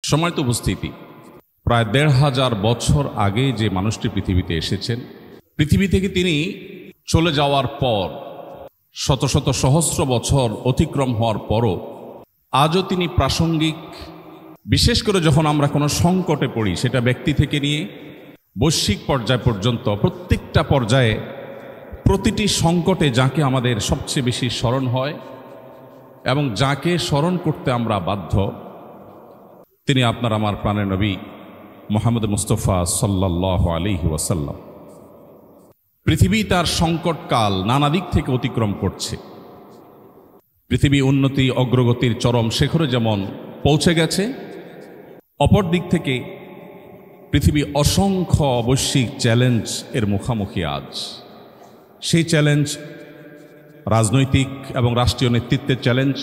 সম্মানিত উপস্থিতি, প্রায় ১৫০০ বছর আগে যে মানুষটি পৃথিবীতে এসেছেন, পৃথিবী থেকে তিনি চলে যাওয়ার পর শত শত সহস্র বছর অতিক্রম হওয়ার পরও আজও তিনি প্রাসঙ্গিক। বিশেষ করে যখন আমরা কোনো সংকটে পড়ি, সেটা ব্যক্তি থেকে নিয়ে বৈশ্বিক পর্যায় পর্যন্ত, প্রত্যেকটা পর্যায়ে প্রতিটি সংকটে যাকে আমাদের সবচেয়ে বেশি স্মরণ হয় এবং যাকে স্মরণ করতে আমরা বাধ্য, তিনি আপনার আমার প্রাণের নবী মুহাম্মদ মুস্তাফা সাল্লাল্লাহু আলাইহি ওয়াসাল্লাম। পৃথিবী তার সংকটকাল নানা দিক থেকে অতিক্রম করছে। পৃথিবী উন্নতি অগ্রগতির চরম শিখরে যেমন পৌঁছে গেছে, অপর দিক থেকে পৃথিবী অসংখ্য বৈশ্বিক চ্যালেঞ্জ এর মুখোমুখি আজ। সেই চ্যালেঞ্জ রাজনৈতিক এবং রাষ্ট্রীয় নেতৃত্বের চ্যালেঞ্জ।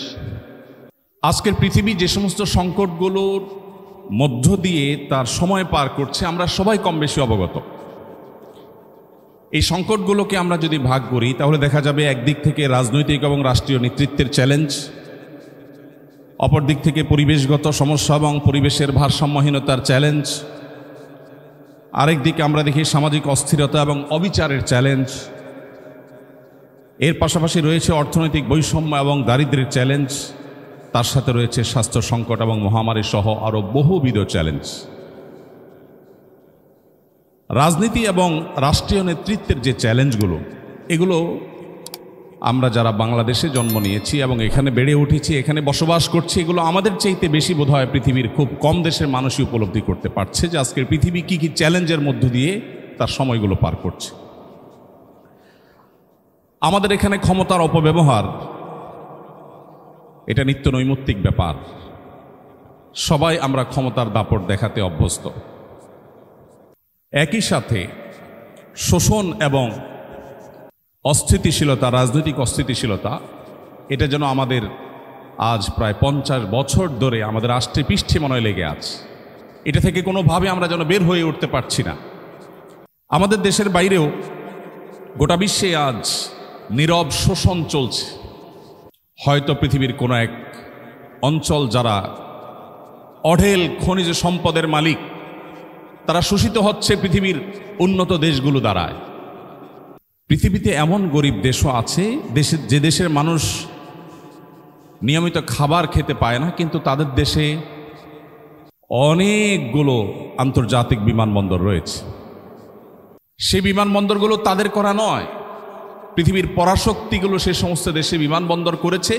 আজকের পৃথিবী যে সমস্ত সংকটগুলোর মধ্য দিয়ে তার সময় পার করছে, আমরা সবাই কম বেশি অবগত। এই সংকটগুলোকে আমরা যদি ভাগ করি, তাহলে দেখা যাবে একদিক থেকে রাজনৈতিক এবং রাষ্ট্রীয় নেতৃত্বের চ্যালেঞ্জ, অপর দিক থেকে পরিবেশগত সমস্যা এবং পরিবেশের ভারসাম্যহীনতার চ্যালেঞ্জ, আরেক দিকে আমরা দেখি সামাজিক অস্থিরতা এবং অবিচারের চ্যালেঞ্জ। এর পাশাপাশি রয়েছে অর্থনৈতিক বৈষম্য এবং দারিদ্র্যের চ্যালেঞ্জ, তার সাথে রয়েছে স্বাস্থ্য সংকট এবং মহামারী সহ আরও বহুবিধ চ্যালেঞ্জ। রাজনীতি এবং রাষ্ট্রীয় নেতৃত্বের যে চ্যালেঞ্জগুলো, এগুলো আমরা যারা বাংলাদেশে জন্ম নিয়েছি এবং এখানে বেড়ে উঠেছি, এখানে বসবাস করছি, এগুলো আমাদের চাইতে বেশি বোধহয় পৃথিবীর খুব কম দেশের মানুষই উপলব্ধি করতে পারছে যে আজকের পৃথিবী কী কী চ্যালেঞ্জের মধ্য দিয়ে তার সময়গুলো পার করছে। আমাদের এখানে ক্ষমতার অপব্যবহার এটা নিত্য নৈমিত্তিক ব্যাপার। সবাই আমরা ক্ষমতার দাপট দেখাতে অভ্যস্ত। একই সাথে শোষণ এবং অস্থিতিশীলতা, রাজনৈতিক অস্থিতিশীলতা, এটা যেন আমাদের আজ প্রায় ৫০ বছর ধরে আমাদের আষ্টে পৃষ্ঠে মনে লেগে আছে। এটা থেকে কোনোভাবে আমরা যেন বের হয়ে উঠতে পারছি না। আমাদের দেশের বাইরেও গোটা বিশ্বে আজ নীরব শোষণ চলছে। হয়তো পৃথিবীর কোনো এক অঞ্চল যারা অঢেল খনিজ সম্পদের মালিক, তারা শোষিত হচ্ছে পৃথিবীর উন্নত দেশগুলো দ্বারায়। পৃথিবীতে এমন গরিব দেশও আছে যে দেশের মানুষ নিয়মিত খাবার খেতে পায় না, কিন্তু তাদের দেশে অনেকগুলো আন্তর্জাতিক বিমানবন্দর রয়েছে। সেই বিমানবন্দরগুলো তাদের করা নয়, পৃথিবীর পরাশক্তিগুলো সে সমস্ত দেশে বিমানবন্দর করেছে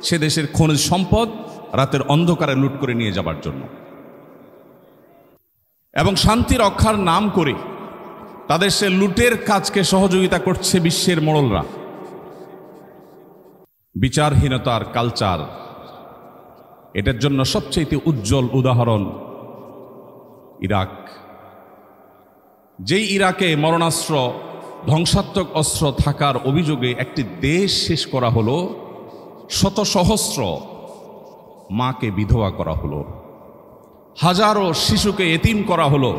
সে দেশের খনিজ সম্পদ রাতের অন্ধকারে লুট করে নিয়ে যাবার জন্য। এবং শান্তি রক্ষার নাম করে তাদের সে লুটের কাজকে সহযোগিতা করছে বিশ্বের মোড়লরা। বিচারহীনতার কালচার, এটার জন্য সবচেয়ে উজ্জ্বল উদাহরণ ইরাক। যেই ইরাকে মরণাস্ত্র, ধ্বংসাত্মক অস্ত্র থাকার অভিযোগে একটি দেশ শেষ করা হলো, শত সহস্র মাকে বিধবা করা হলো, হাজারো শিশুকে এতিম করা হলো,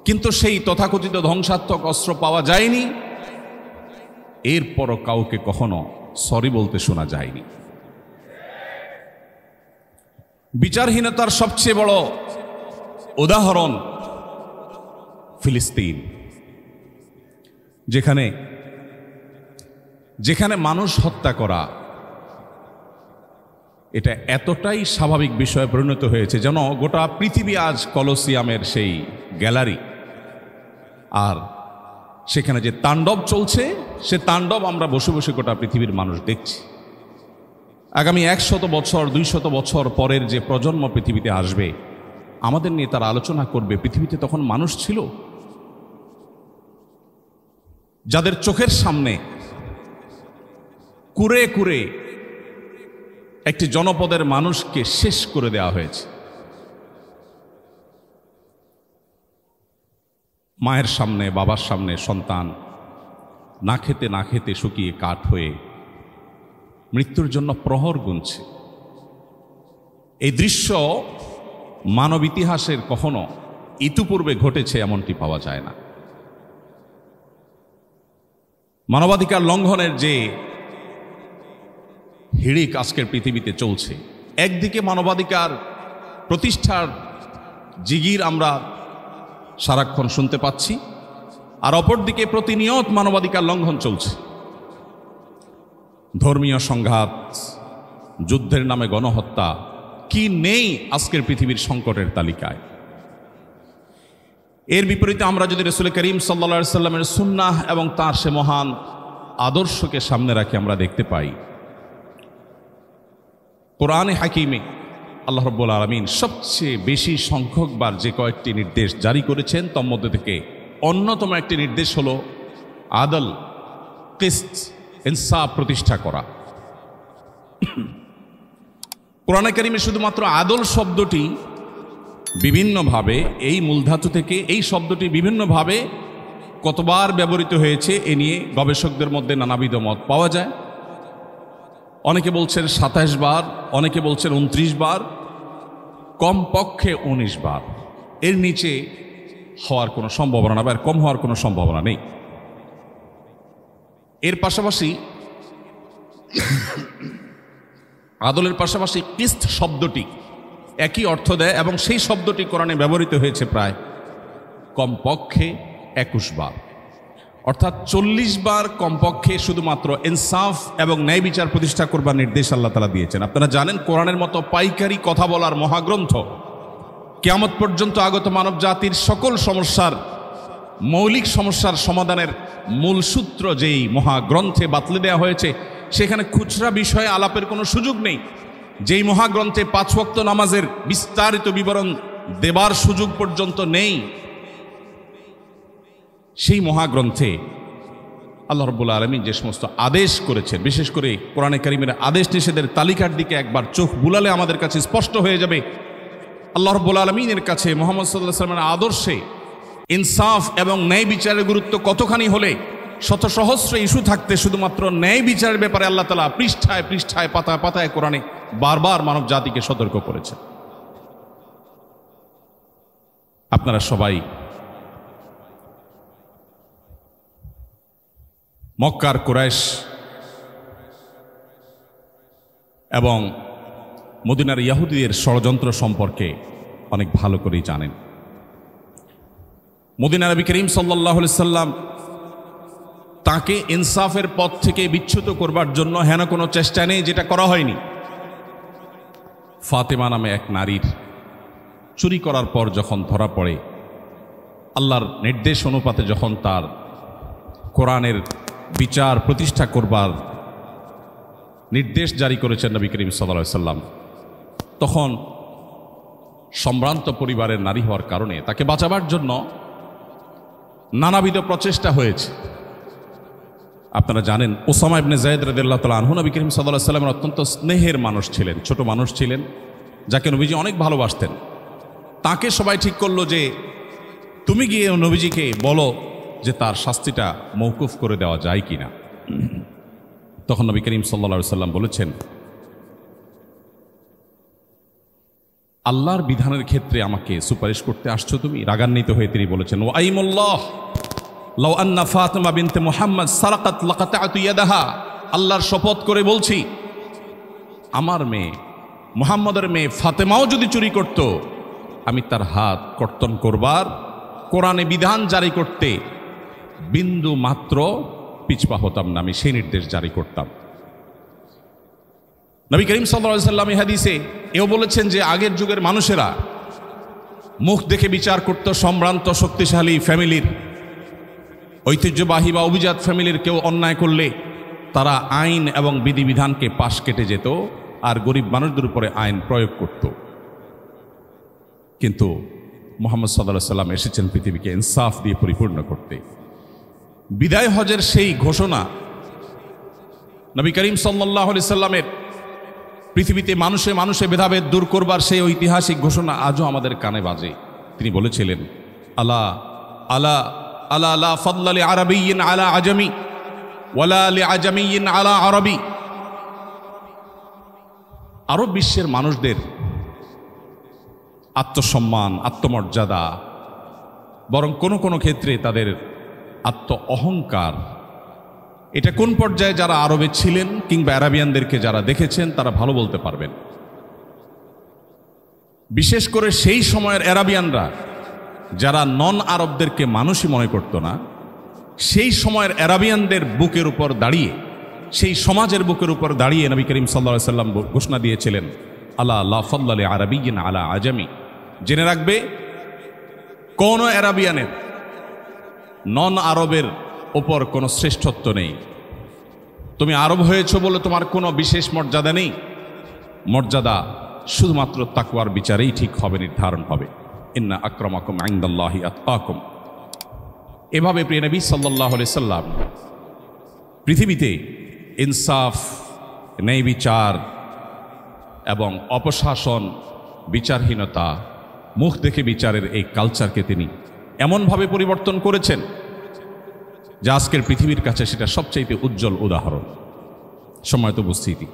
কিন্তু সেই তথাকথিত ধ্বংসাত্মক অস্ত্র পাওয়া যায়নি। এরপরও কাউকে কখনো সরি বলতে শোনা যায়নি। বিচারহীনতার সবচেয়ে বড় উদাহরণ ফিলিস্তিন, যেখানে মানুষ হত্যা করা এটা এতটাই স্বাভাবিক বিষয়ে পরিণত হয়েছে যেন গোটা পৃথিবী আজ কলোসিয়ামের সেই গ্যালারি। আর সেখানে যে তাণ্ডব চলছে, সে তাণ্ডব আমরা বসে বসে গোটা পৃথিবীর মানুষ দেখছি। আগামী ১০০ বছর ২০০ বছর পরের যে প্রজন্ম পৃথিবীতে আসবে, আমাদের নিয়ে তারা আলোচনা করবে পৃথিবীতে তখন মানুষ ছিল যাদের চোখের সামনে কুরে কুরে একটি জনপদের মানুষকে শেষ করে দেওয়া হয়েছে। মায়ের সামনে, বাবার সামনে সন্তান না খেতে না খেতে শুকিয়ে কাঠ হয়ে মৃত্যুর জন্য প্রহর গুনছে। এই দৃশ্য মানব ইতিহাসের কখনো ইতিপূর্বে ঘটেছে এমনটি পাওয়া যায় না। মানবাধিকার লঙ্ঘনের যে হিড়িক আজকের পৃথিবীতে চলছে, একদিকে মানবাধিকার প্রতিষ্ঠার জিগির আমরা সারাক্ষণ শুনতে পাচ্ছি, আর অপরদিকে প্রতিনিয়ত মানবাধিকার লঙ্ঘন চলছে। ধর্মীয় সংঘাত, যুদ্ধের নামে গণহত্যা, কি নেই আজকের পৃথিবীর সংকটের তালিকায়। এর বিপরীতে আমরা যদি রাসূল করিম সাল্লাল্লাহু আলাইহি সাল্লামের সুন্নাহ এবং তার সে মহান আদর্শকে সামনে রাখি, আমরা দেখতে পাই কোরআনে হাকিমে আল্লাহ রাব্বুল আলামিন সবচেয়ে বেশি সংখ্যকবার যে কয়েকটি নির্দেশ জারি করেছেন, তার মধ্যে থেকে অন্যতম একটি নির্দেশ হলো আদল, কিসত, ইনসাফ প্রতিষ্ঠা করা। কোরআনে কারিমে শুধুমাত্র আদল শব্দটি বিভিন্নভাবে, এই মূলধাতু থেকে এই শব্দটি বিভিন্নভাবে কতবার ব্যবহৃত হয়েছে এ নিয়ে গবেষকদের মধ্যে নানাবিধ মত পাওয়া যায়। অনেকে বলছেন ২৭ বার, অনেকে বলছেন ২৯ বার, কমপক্ষে ১৯ বার। এর নিচে হওয়ার কোনো সম্ভাবনা না, বা এর কম হওয়ার কোনো সম্ভাবনা নেই। এর পাশাপাশি আদলের পাশাপাশি কিস্ত শব্দটি একই অর্থ দেয়, এবং সেই শব্দটি কোরআনে ব্যবহৃত হয়েছে প্রায় কমপক্ষে ২১ বার, অর্থাৎ ৪০ বার কমপক্ষে শুধুমাত্র ইনসাফ এবং ন্যায় বিচার প্রতিষ্ঠা করবার নির্দেশ আল্লাহ তাআলা দিয়েছেন। আপনারা জানেন, কোরআনের মতো পাইকারি কথা বলার মহাগ্রন্থ কিয়ামত পর্যন্ত আগত মানব জাতির সকল সমস্যার, মৌলিক সমস্যার সমাধানের মূল সূত্র যেই মহাগ্রন্থে বাতলে দেওয়া হয়েছে, সেখানে খুচরা বিষয়ে আলাপের কোনো সুযোগ নেই। যেই মহাগ্রন্থে ৫ ওয়াক্ত নামাজের বিস্তারিত বিবরণ দেবার সুযোগ পর্যন্ত নেই, সেই মহাগ্রন্থে আল্লাহ রাব্বুল আলামিন যে সমস্ত আদেশ করেছেন, বিশেষ করে কোরআনে কারিমের আদেশ নিষেধের তালিকার দিকে একবার চোখ বুলালে আমাদের কাছে স্পষ্ট হয়ে যাবে আল্লাহ রাব্বুল আলামিনের কাছে মুহাম্মদ সাল্লাল্লাহু আলাইহি ওয়াসাল্লামের আদর্শে ইনসাফ এবং ন্যায় বিচারের গুরুত্ব কতখানি হলে শত সহস্র ইস্যু থাকতে শুধুমাত্র ন্যায় বিচারের ব্যাপারে আল্লাহ তাআলা পৃষ্ঠায় পৃষ্ঠায়, পাতায় পাতায় কোরআনে বারবার মানব জাতিকে সতর্ক করেছেন। আপনারা সবাই মক্কার কুরাইশ এবং মদিনার ইহুদিদের ষড়যন্ত্র সম্পর্কে অনেক ভালো করেই জানেন। মদিনার নবী করিম সাল্লাল্লাহু আলাইহি সাল্লাম তাকে ইনসাফের পথ থেকে বিচ্যুত করবার জন্য হেন কোনো চেষ্টা নেই যেটা করা হয়নি। ফাতেমা নামে এক নারীর চুরি করার পর যখন ধরা পড়ে, আল্লাহর নির্দেশ অনুপাতে যখন তার কোরআনের বিচার প্রতিষ্ঠা করবার নির্দেশ জারি করেছেন নবী করিম সাল্লাল্লাহু আলাইহি সাল্লাম, তখন সম্ভ্রান্ত পরিবারের নারী হওয়ার কারণে তাকে বাঁচাবার জন্য নানাবিধ প্রচেষ্টা হয়েছে। আপনারা জানেন, ওসামা ইবনে যায়েদ রাদিয়াল্লাহু তাআলা আনহু নবী করিম সাল্লাল্লাহু আলাইহি সাল্লামের অত্যন্ত স্নেহের মানুষ ছিলেন, ছোট মানুষ ছিলেন, যাকে নবীজি অনেক ভালোবাসতেন। তাকে সবাই ঠিক করলো যে তুমি গিয়ে নবীজিকে বলো যে তার শাস্তিটা মওকুফ করে দেওয়া যায় কিনা। তখন নবী করিম সাল্লাল্লাহু আলাইহি সাল্লাম বলেছেন, আল্লাহর বিধানের ক্ষেত্রে আমাকে সুপারিশ করতে আসছো তুমি? রাগান্বিত হয়ে তিনি বলেছেন, ওয়াইমুল্লাহ লাউ আন্না ফাতিমা বিনতে মুহাম্মদ সারাকাত লাকাতাতু ইয়াদাহা, আল্লাহর শপথ করে বলছি, আমার মেয়ে মুহাম্মদের মেয়ে ফাতেমাও যদি চুরি করত, আমি তার হাত কর্তন করবার, কোরআনে বিধান জারি করতে বিন্দু মাত্র পিছপা হতাম না, আমি সেই নির্দেশ জারি করতাম। নবী করিম সাল্লাল্লাহু আলাইহি সাল্লাম এই হাদিসে এও বলেছেন যে আগের যুগের মানুষেরা মুখ দেখে বিচার করত। সম্ভ্রান্ত শক্তিশালী ফ্যামিলির, ঐতিহ্যবাহী বা অভিজাত ফ্যামিলির কেউ অন্যায় করলে তারা আইন এবং বিধিবিধানকে পাশ কেটে যেত আর গরিব মানুষদের উপরে আইন প্রয়োগ করত। কিন্তু মুহাম্মদ সাল্লাল্লাহু আলাইহি সাল্লাম এসেছেন পৃথিবীকে ইনসাফ দিয়ে পরিপূর্ণ করতে। বিদায় হজের সেই ঘোষণা, নবী করিম সাল্লাল্লাহু আলাইহি সাল্লামের পৃথিবীতে মানুষে মানুষে ভেদাভেদ দূর করবার সেই ঐতিহাসিক ঘোষণা আজও আমাদের কানে বাজে। তিনি বলেছিলেন, আলা আলা আলা লা ফাদলা লি আরাবিয়্যিন আলা আজামি ওয়ালা লি আজামিয়্যিন আলা আরবি। আরব বিশ্বের মানুষদের আত্মসম্মান, আত্মমর্যাদা, বরং কোনো কোনো ক্ষেত্রে তাদের আত্ম অহংকার, এটা কোন পর্যায়ে যারা আরবে ছিলেন কিংবা আরাবিয়ানদেরকে যারা দেখেছেন তারা ভালো বলতে পারবেন। বিশেষ করে সেই সময়ের আরাবিয়ানরা যারা নন আরবদেরকে মানুষই মনে করত না, সেই সময়ের আরাবিয়ানদের বুকের উপর দাঁড়িয়ে, সেই সমাজের বুকের উপর দাঁড়িয়ে নবী করিম সাল্লাল্লাহু আলাইহি সাল্লাম ঘোষণা দিয়েছিলেন, আলা লা ফাদলা লি আরাবিয়্যিন আলা আজামি। জেনে রাখবে, কোন আরাবিয়ানের নন আরবের ওপর কোনো শ্রেষ্ঠত্ব নেই। তুমি আরব হয়েছো বলে তোমার কোনো বিশেষ মর্যাদা নেই। মর্যাদা শুধুমাত্র তাকওয়ার বিচারেই ঠিক হবে, নির্ধারণ হবে। ইন্না আকরামাকুম ইনদাল্লাহি আতকাকুম। এভাবে প্রিয় নবী সাল্লাল্লাহু আলাইহি সাল্লাম পৃথিবীতে ইনসাফ, ন্যায় বিচার এবং অপশাসন, বিচারহীনতা, মুখ দেখে বিচারের এই কালচারকে তিনি এমনভাবে পরিবর্তন করেছেন যে আজকের পৃথিবীর কাছে সেটা সবচাইতে উজ্জ্বল উদাহরণ। সম্মানিত উপস্থিতি,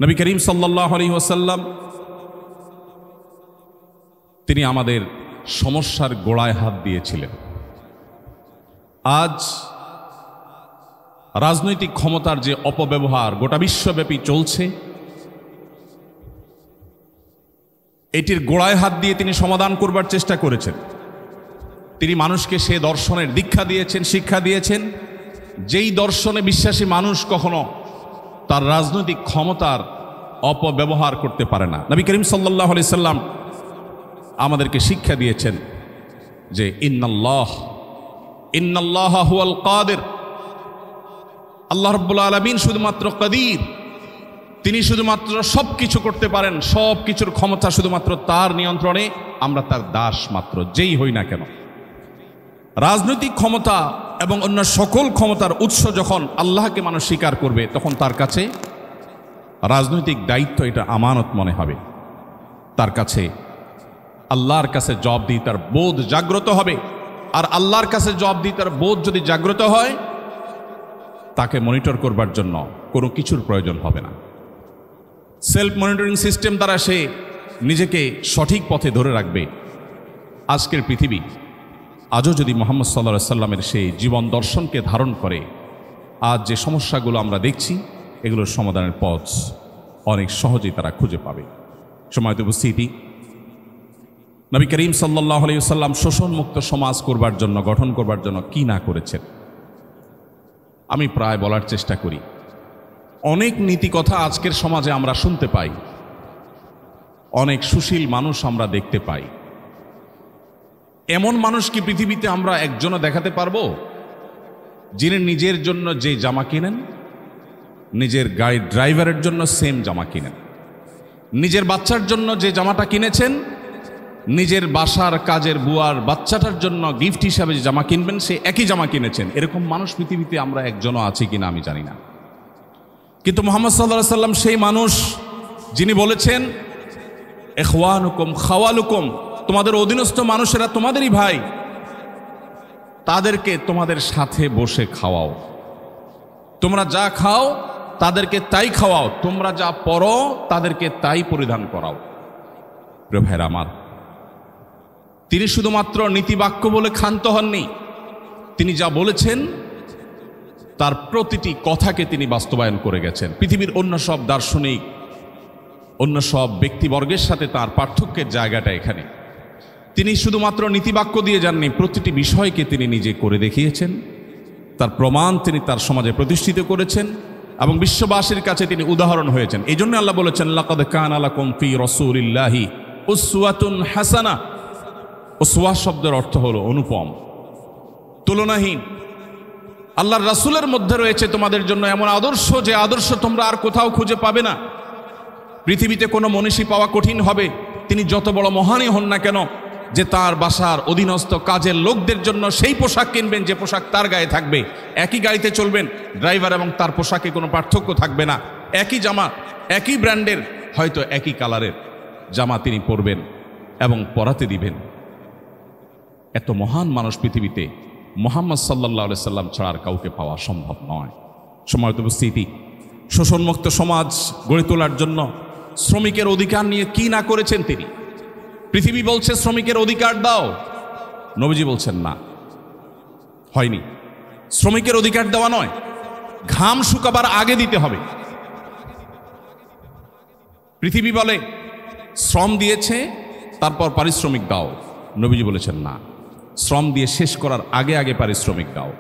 নবী করিম সাল্লাল্লাহু আলাইহি ওয়াসাল্লাম তিনি আমাদের সমস্যার গোড়ায় হাত দিয়েছিলেন। আজ রাজনৈতিক ক্ষমতার যে অপব্যবহার গোটা বিশ্বব্যাপী চলছে, এটির গোড়ায় হাত দিয়ে তিনি সমাধান করবার চেষ্টা করেছেন। তিনি মানুষকে সে দর্শনের দীক্ষা দিয়েছেন, শিক্ষা দিয়েছেন, যেই দর্শনে বিশ্বাসী মানুষ কখনো তার রাজনৈতিক ক্ষমতার অপব্যবহার করতে পারে না। নবী করিম সাল্লাল্লাহু আলাইহি সাল্লাম আমাদেরকে শিক্ষা দিয়েছেন যে ইন্নাল্লাহা হুয়াল কাদির, আল্লাহ রাব্বুল আলামিন শুধুমাত্র কাদির, তিনি শুধুমাত্র সব কিছু করতে পারেন, সব কিছুর ক্ষমতা শুধুমাত্র তার নিয়ন্ত্রণে, আমরা তার দাস মাত্র, যেই হই না কেন। রাজনৈতিক ক্ষমতা এবং অন্য সকল ক্ষমতার উৎস যখন আল্লাহকে মানুষ স্বীকার করবে, তখন তার কাছে রাজনৈতিক দায়িত্ব এটা আমানত মনে হবে। তার কাছে আল্লাহর কাছে জবাবদিহিতার বোধ জাগ্রত হবে। আর আল্লাহর কাছে জবাবদিহিতার বোধ যদি জাগ্রত হয়, তাকে মনিটর করবার জন্য কোনো কিছুর প্রয়োজন হবে না। সেলফ মনিটরিং সিস্টেম দ্বারা সে নিজেকে সঠিক পথে ধরে রাখবে। আজকের পৃথিবী আজও যদি মুহাম্মদ সাল্লাল্লাহু আলাইহি সাল্লামের সেই জীবন দর্শনকে ধারণ করে, আজ যে সমস্যাগুলো আমরা দেখছি, এগুলোর সমাধানের পথ অনেক সহজেই তারা খুঁজে পাবে। সম্মানিত উপস্থিতি, নবী করিম সাল্লাল্লাহু আলাইহি সাল্লাম শোষণমুক্ত সমাজ করবার জন্য, গঠন করবার জন্য কি না করেছেন, আমি প্রায় বলার চেষ্টা করি। অনেক নীতি কথা আজকের সমাজে আমরা শুনতে পাই, অনেক সুশীল মানুষ আমরা দেখতে পাই। এমন মানুষ কি পৃথিবীতে আমরা একজনও দেখাতে পারবো যিনি নিজের জন্য যে জামা কিনেন, নিজের গাড়ির ড্রাইভারের জন্য সেম জামা কিনেন, নিজের বাচ্চার জন্য যে জামাটা কিনেছেন, নিজের বাসার কাজের বুয়ার বাচ্চাটার জন্য গিফট হিসাবে যে জামা কিনবেন, সে একই জামা কিনেছেন, এরকম মানুষ পৃথিবীতে আমরা একজনও আছি কিনা আমি জানি না। কিন্তু মুহাম্মদ সাল্লাল্লাহু আলাইহি সাল্লাম সেই মানুষ যিনি বলেছেন, ইখওয়ানুকুম খাওয়ালুকুম, তোমাদের অধীনস্থ মানুষেরা তোমাদেরই ভাই, তাদেরকে তোমাদের সাথে বসে খাওয়াও, তোমরা যা খাও তাদেরকে তাই খাওয়াও, তোমরা যা পরো তাদেরকে তাই পরিধান করাও। প্রিয় ভাইরা আমার, তিনি শুধুমাত্র নীতিবাক্য বলে ক্ষান্ত হননি, তিনি যা বলেছেন তার প্রতিটি কথাকে তিনি বাস্তবায়ন করে গেছেন। পৃথিবীর অন্য সব দার্শনিক, অন্য সব ব্যক্তিবর্গের সাথে তার পার্থক্যের জায়গাটা এখানে। তিনি শুধুমাত্র নীতিবাক্য দিয়ে যাননি, প্রতিটি বিষয়কে তিনি নিজে করে দেখিয়েছেন, তার প্রমাণ তিনি তার সমাজে প্রতিষ্ঠিত করেছেন এবং বিশ্ববাসীর কাছে তিনি উদাহরণ হয়েছেন। এই জন্য আল্লাহ বলেছেন, লাকাদ কানা লাকুম ফি রাসূলিল্লাহি উসওয়াতুন হাসানা। উসওয়া শব্দের অর্থ হলো অনুপম, তুলনাহীন। আল্লাহর রাসূলের মধ্যে রয়েছে তোমাদের জন্য এমন আদর্শ, যে আদর্শ তোমরা আর কোথাও খুঁজে পাবে না। পৃথিবীতে কোনো মনীষী পাওয়া কঠিন হবে, তিনি যত বড় মহানই হন না কেন, যে তার বাসার অধীনস্থ কাজের লোকদের জন্য সেই পোশাক কিনবেন যে পোশাক তার গায়ে থাকবে, একই গাড়িতে চলবেন, ড্রাইভার এবং তার পোশাকে কোনো পার্থক্য থাকবে না, একই জামা, একই ব্র্যান্ডের, হয়তো একই কালারের জামা তিনি পরবেন এবং পরাতে দিবেন। এত মহান মানুষ পৃথিবীতে মুহাম্মদ সাল্লাল্লাহু আলাইহি সাল্লাম ছাড়া আর কাউকে পাওয়া সম্ভব নয়। সম্মানিত উপস্থিতি, শোষণমুক্ত সমাজ গড়ে তোলার জন্য শ্রমিকের অধিকার নিয়ে কি না করেছেন তিনি। পৃথিবী বলছে শ্রমিকের অধিকার দাও, নবীজি বলছেন না, হয়নি। শ্রমিকের অধিকার দেওয়া নয়, ঘাম শুকাবার আগে দিতে হবে। পৃথিবী বলে শ্রম দিয়েছে তারপর পারিশ্রমিক দাও। নবীজি বলেছেন না, শ্রম দিয়ে শেষ করার আগে আগে পারিশ্রমিক দাও।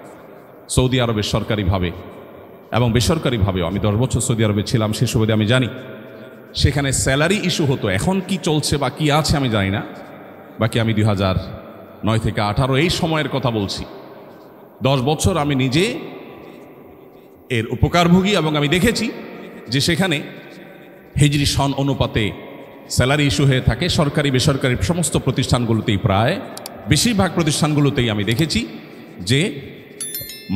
সৌদি আরবের সরকারিভাবে এবং বেসরকারিভাবেও, আমি 10 বছর সৌদি আরবে ছিলাম, সে সুবাদে আমি জানি সেখানে স্যালারি ইস্যু হতো। এখন কি চলছে বা কি আছে আমি জানি না, বাকি আমি 2009 থেকে 18 এই সময়ের কথা বলছি। 10 বছর আমি নিজে এর উপকারভোগী এবং আমি দেখেছি যে সেখানে হিজরি সন অনুপাতে স্যালারি ইস্যু হয়ে থাকে। সরকারি বেসরকারি সমস্ত প্রতিষ্ঠানগুলোতেই, প্রায় বেশিরভাগ প্রতিষ্ঠানগুলোতেই আমি দেখেছি যে